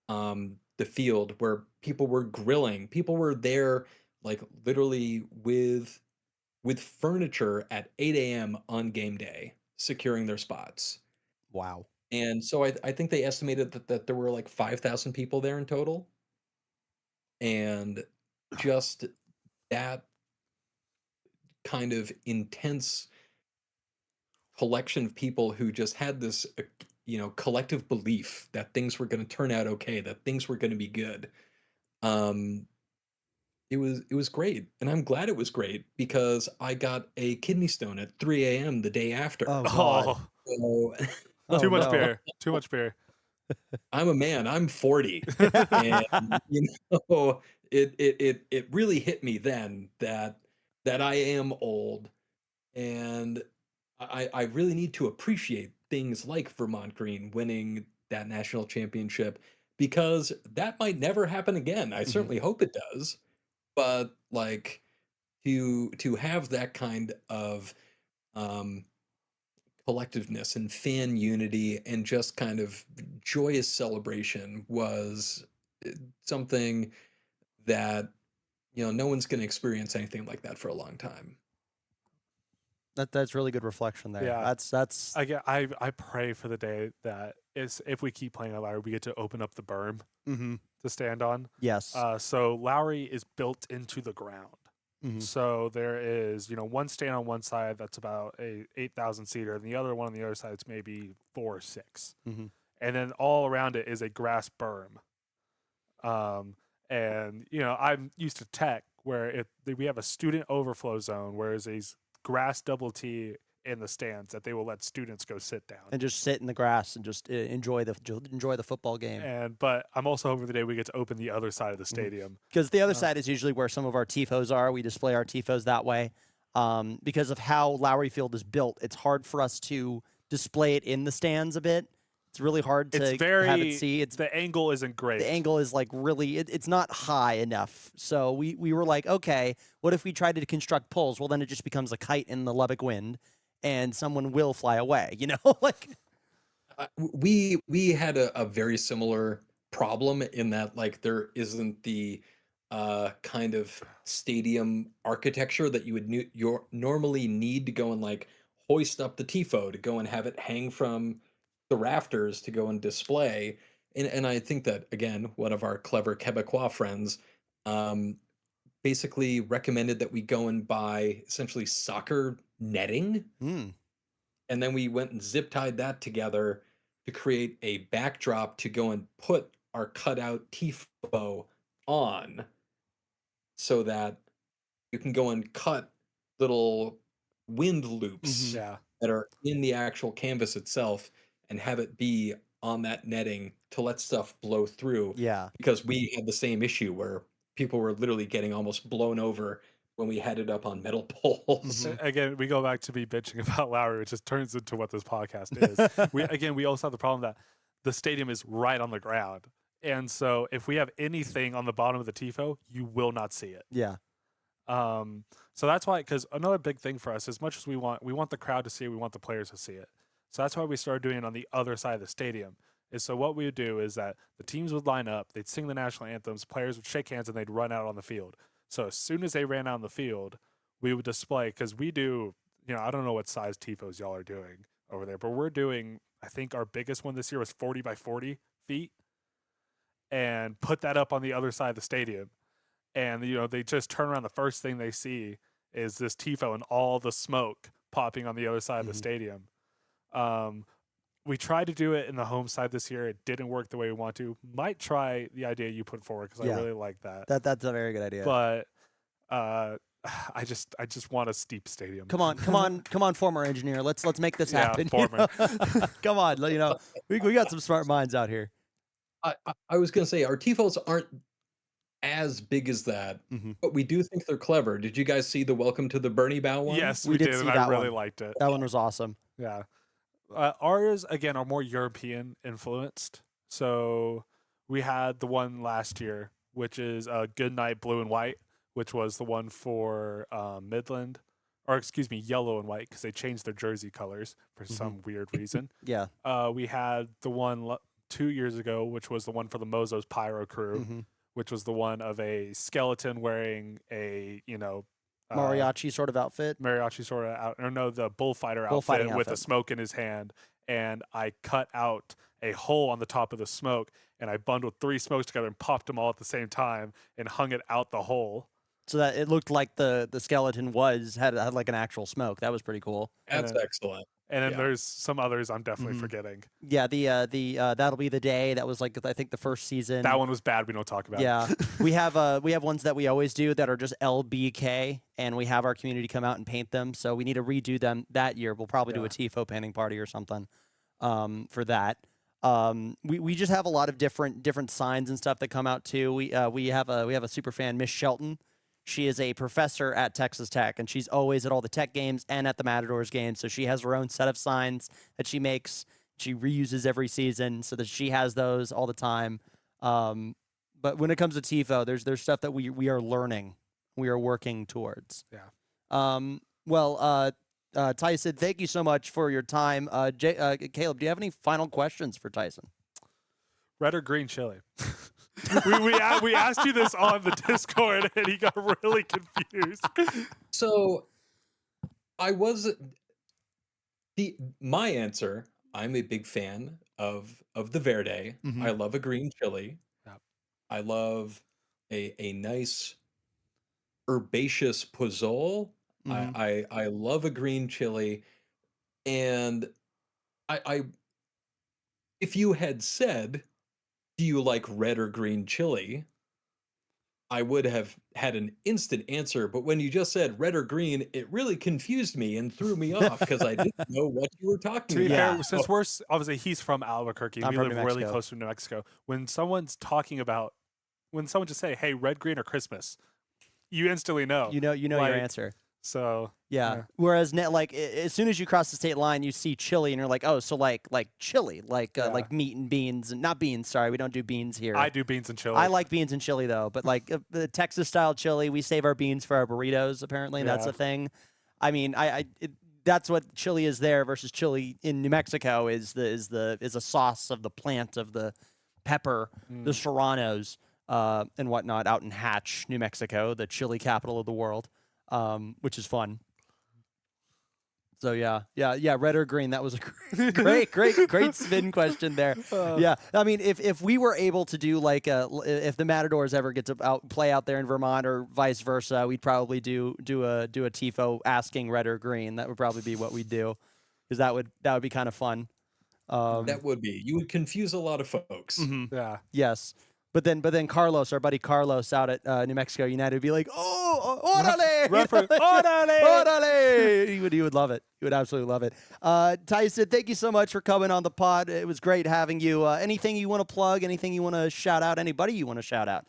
the field where people were grilling. People were there like literally with furniture at 8 a.m. on game day, securing their spots. Wow. And so I think they estimated that there were like 5,000 people there in total. And just that kind of intense collection of people who just had this, collective belief that things were going to turn out okay, that things were going to be good. Um, it was great, and I'm glad it was great because I got a kidney stone at 3 a.m. the day after. Oh God. Oh, So Oh, too much no. beer. Too much beer. I'm a man. I'm 40, and it really hit me then that I am old, and I really need to appreciate things like Vermont Green winning that national championship, because that might never happen again. I Mhm. certainly hope it does, but like to have that kind of um, collectiveness and fan unity and just kind of joyous celebration was something that no one's going to experience anything like that for a long time. That's really good reflection there. Yeah. That's I pray for the day that is, if we keep playing at Lowry, we get to open up the berm mm-hmm. to stand on. Yes. So Lowry is built into the ground. Mhm. So there is, one stand on one side that's about a 8,000 seater, and the other one on the other side is maybe 4 or 6. Mhm. And then all around it is a grass berm And I'm used to tech where we have a student overflow zone, whereas a grass double T in the stands that they will let students go sit down and just sit in the grass and just enjoy the football game. But I'm also hoping the day we get to open the other side of the stadium. Because the other side is usually where some of our tifos are. We display our tifos that way. Because of how Lowry Field is built, it's hard for us to display it in the stands a bit. It's really hard to have it see. The angle isn't great. The angle is like really, it's not high enough. So we were like, okay, what if we tried to construct poles? Well, then it just becomes a kite in the Lubbock wind, and someone will fly away. Like we had a very similar problem in that like there isn't the kind of stadium architecture that you would normally need to go and like hoist up the tifo to go and have it hang from the rafters to go and display. And I think that again, one of our clever Quebecois friends um, basically recommended that we go and buy essentially soccer netting. And then we went and zip tied that together to create a backdrop to go and put our cutout tifo on so that you can go and cut little wind loops Yeah. that are in the actual canvas itself and have it be on that netting to let stuff blow through. Yeah. Because we had the same issue where people were literally getting almost blown over when we had it up on metal poles. Again, we go back to me bitching about Lowry, which just turns into what this podcast is. We also have the problem that the stadium is right on the ground. And so if we have anything on the bottom of the tifo, you will not see it. Yeah. So that's why, because another big thing for us, as much as we want the crowd to see it, we want the players to see it. So that's why we started doing it on the other side of the stadium. So what we would do is that the teams would line up, they'd sing the national anthems, players would shake hands, and they'd run out on the field. So as soon as they ran out on the field, we would display, because we do, I don't know what size tifos y'all are doing over there, but we're doing, I think our biggest one this year was 40 by 40 feet, and put that up on the other side of the stadium. And, they just turn around, the first thing they see is this tifo and all the smoke popping on the other side of the stadium. We tried to do it in the home side this year. It didn't work the way we want to. Might try the idea you put forward because I really like that. That's a very good idea. But I just want a steep stadium. Come on, former engineer. Let's make this happen. Former. Come on, we got some smart minds out here. I was gonna say our tifos aren't as big as that, but we do think they're clever. Did you guys see the Welcome to the Bernie Bow one? Yes, we did, and I really liked it. That one was awesome. Yeah. Ours, again, are more European influenced. So we had the one last year, which is Good Night Blue and White, which was the one for Midland, or excuse me, yellow and white, because they changed their jersey colors for some weird reason. Yeah. We had the one 2 years ago, which was the one for the Mozos Pyro crew, which was the one of a skeleton wearing a, mariachi sort of outfit. The bullfighter outfit with the smoke in his hand. And I cut out a hole on the top of the smoke, and I bundled 3 smokes together and popped them all at the same time and hung it out the hole. So that it looked like the skeleton had like an actual smoke. That was pretty cool. That's excellent. And then there's some others I'm definitely forgetting. Yeah, the That'll Be the Day. That was like I think the first season. That one was bad. We don't talk about. Yeah, we have ones that we always do that are just LBK, and we have our community come out and paint them. So we need to redo them that year. We'll probably do a tifo painting party or something for that. We just have a lot of different signs and stuff that come out too. We have a super fan, Miss Shelton. She is a professor at Texas Tech, and she's always at all the Tech games and at the Matadors games. So she has her own set of signs that she makes. She reuses every season so that she has those all the time. But when it comes to tifo, there's stuff that we are learning, we are working towards. Yeah. Tyson, thank you so much for your time. Caleb, do you have any final questions for Tyson? Red or green chili? we asked you this on the Discord, and he got really confused. So my answer, I'm a big fan of the Verde. I love a green chili. Yep. I love a nice herbaceous pozole. I love a green chili. And I if you had said do you like red or green chili? I would have had an instant answer, but when you just said red or green, it really confused me and threw me off because I didn't know what you were To talking be about. Yeah. fair, since we're obviously he's from Albuquerque, and I'm we from live New really Mexico. close to New Mexico. When someone's talking about, when someone just say, "Hey, red, green, or Christmas," you instantly know. You know your Like, answer. So Yeah. Whereas like as soon as you cross the state line, you see chili, and you're like, oh, so like chili, Yeah. like meat and beans, and not beans. Sorry, we don't do beans here. I do beans and chili. I like beans and chili though, but like the Texas style chili, we save our beans for our burritos. Apparently, that's Yeah. a thing. I mean, that's what chili is there versus chili in New Mexico is a sauce of the plant of the pepper, the serranos, and whatnot out in Hatch, New Mexico, the chili capital of the world, which is fun. So yeah, red or green. That was a great spin question there. Yeah, I mean, if we were able to do like if the Matadors ever get to play out there in Vermont or vice versa, we'd probably do a tifo asking red or green. That would probably be what we'd do, because that would be kind of fun. That would be. You would confuse a lot of folks. Yeah. Yes. But then Carlos, our buddy Carlos out at New Mexico United, would be like, "Oh, orale, Orale! orale!" He would love it. He would absolutely love it. Tyson, thank you so much for coming on the pod. It was great having you. Anything you want to plug? Anything you want to shout out? Anybody you want to shout out?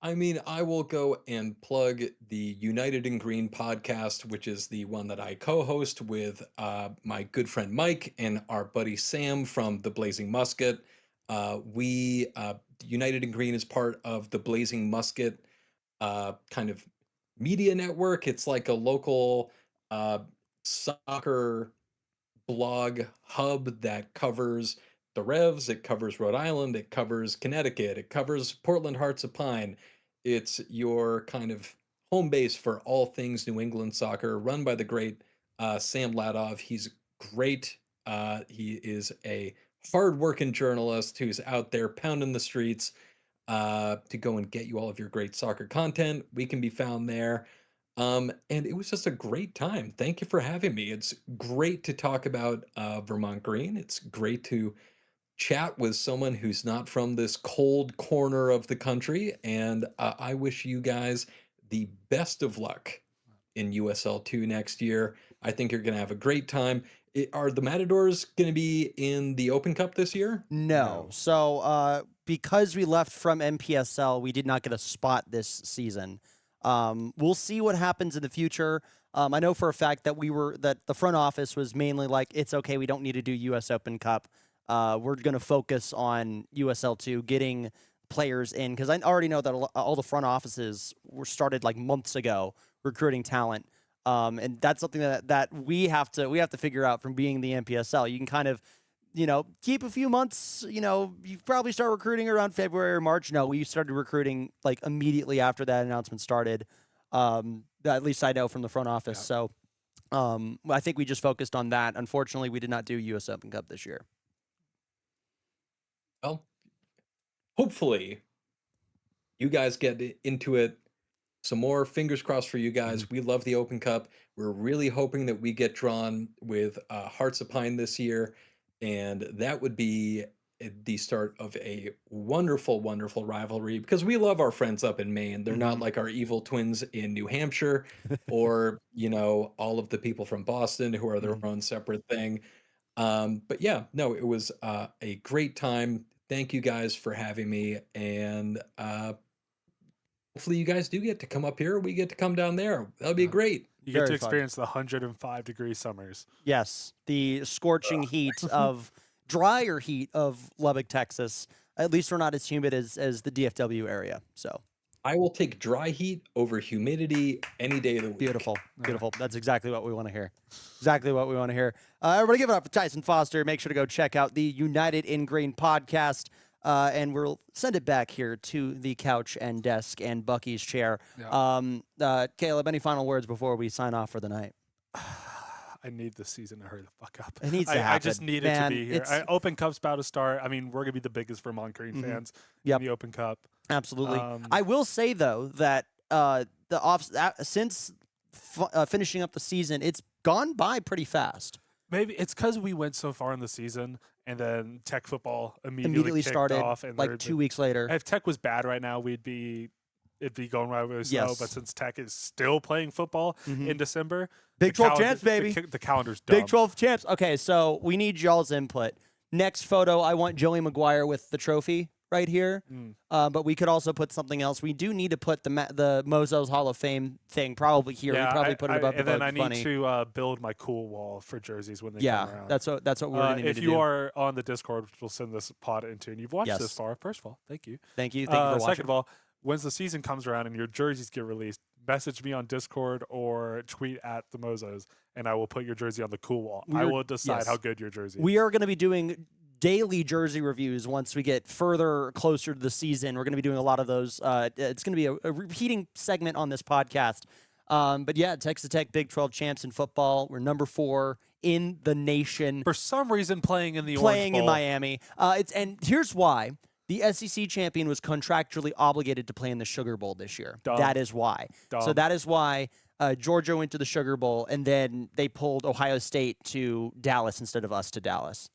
I mean, I will go and plug the United in Green podcast, which is the one that I co-host with my good friend Mike and our buddy Sam from the Blazing Musket. We United in Green is part of the Blazing Musket kind of media network. It's like a local soccer blog hub that covers the Revs, it covers Rhode Island, it covers Connecticut, it covers Portland Hearts of Pine. It's your kind of home base for all things New England soccer, run by the great Sam Ladov. He's great. He is a hardworking journalist who's out there pounding the streets to go and get you all of your great soccer content. We can be found there. And it was just a great time. Thank you for having me. It's great to talk about Vermont Green. It's great to chat with someone who's not from this cold corner of the country. And I wish you guys the best of luck in USL2 next year. I think you're going to have a great time. Are the Matadors going to be in the Open Cup this year? No. So because we left from MPSL, we did not get a spot this season. We'll see what happens in the future. I know for a fact that the front office was mainly like, it's okay, we don't need to do US Open Cup. We're going to focus on USL2, getting players in, because I already know that all the front offices were started like months ago recruiting talent. And that's something that we have to figure out from being the MPSL. You can kind of, keep a few months, you probably start recruiting around February or March. No, we started recruiting like immediately after that announcement started. At least I know from the front office. Yeah. So I think we just focused on that. Unfortunately, we did not do US Open Cup this year. Well, hopefully you guys get into it some more. Fingers crossed for you guys. We love the Open Cup. We're really hoping that we get drawn with Hearts of Pine this year, and that would be the start of a wonderful, wonderful rivalry, because we love our friends up in Maine. They're not like our evil twins in New Hampshire or, all of the people from Boston who are their own separate thing. But yeah, no, it was a great time. Thank you guys for having me, and hopefully you guys do get to come up here. We get to come down there. That'll be great. You get Very to fun. experience the 105-degree summers. Yes, the scorching heat of drier heat of Lubbock, Texas. At least we're not as humid as the DFW area. So I will take dry heat over humidity any day of the week. beautiful. That's exactly what we want to hear. Exactly what we want to hear. Everybody give it up for Tyson Foster. Make sure to go check out the United in Green podcast. And we'll send it back here to the couch and desk and Bucky's chair. Yeah. Caleb, any final words before we sign off for the night? I need this season to hurry the fuck up. It needs to happen. I just need it to be here. Open Cup's about to start. I mean, we're going to be the biggest Vermont Green fans in the Open Cup. Absolutely. I will say, though, that since finishing up the season, it's gone by pretty fast. Maybe it's because we went so far in the season, and then Tech football Immediately kicked started off. And like 2 weeks later. if Tech was bad right now, it'd be going right with slow. Yes. But since Tech is still playing football in December, Big 12 champs, baby. The calendar's dumb. Big 12 champs. Okay, so we need y'all's input. Next photo, I want Joey McGuire with the trophy right here. But we could also put something else. We do need to put the Mozos Hall of Fame thing probably here. Yeah, we probably put it above and the then I Bugs need Bunny. to build my cool wall for jerseys when they come around. that's what we're going to need if to you do. are on the Discord, which we'll send this pod into, and you've watched this far, first of all, thank you. Thank you for watching. Second of all, once the season comes around and your jerseys get released, message me on Discord or tweet at the Mozos, and I will put your jersey on the cool wall. I will decide how good your jersey is. We are going to be doing daily jersey reviews once we get further closer to the season. We're going to be doing a lot of those. It's going to be a repeating segment on this podcast. But yeah, Texas Tech Big 12 champs in football. We're number 4 in the nation. For some reason, playing in the Orange Bowl. In Miami. Miami. And here's why. The SEC champion was contractually obligated to play in the Sugar Bowl this year. Dumb. That is why. Dumb. So that is why Georgia went to the Sugar Bowl, and then they pulled Ohio State to Dallas instead of us to Dallas.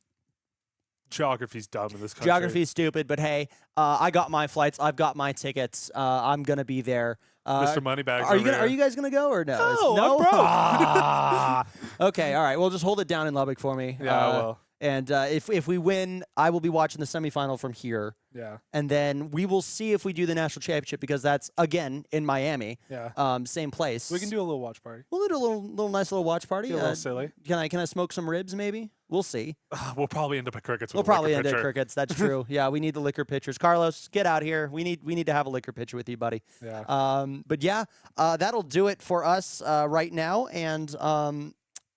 Geography's dumb in this country. Geography's stupid, but hey, I got my flights. I've got my tickets. I'm gonna be there. Mr. Moneybags. Are you guys gonna go or no? No, I'm broke. Ah. Okay, all right. Well, just hold it down in Lubbock for me. Yeah, I will. And if we win, I will be watching the semifinal from here. Yeah. And then we will see if we do the national championship because that's again in Miami. Yeah. Same place. We can do a little watch party. We'll do a little nice little watch party. Get a little silly. Can I smoke some ribs maybe? We'll see. We'll probably end up at Crickets. We'll probably end at Crickets. That's true. Yeah, we need the liquor pitchers. Carlos, get out here. We need to have a liquor pitcher with you, buddy. Yeah. But yeah, that'll do it for us right now, and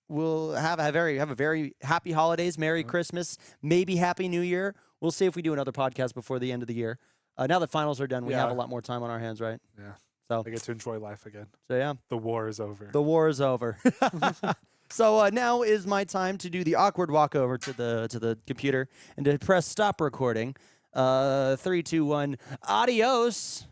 we'll have a very happy holidays, Merry Christmas, maybe Happy New Year. We'll see if we do another podcast before the end of the year. Now that finals are done, we have a lot more time on our hands, right? Yeah. So I get to enjoy life again. So yeah, the war is over. The war is over. So now is my time to do the awkward walk over to the computer and to press stop recording. 3, 2, 1. Adios.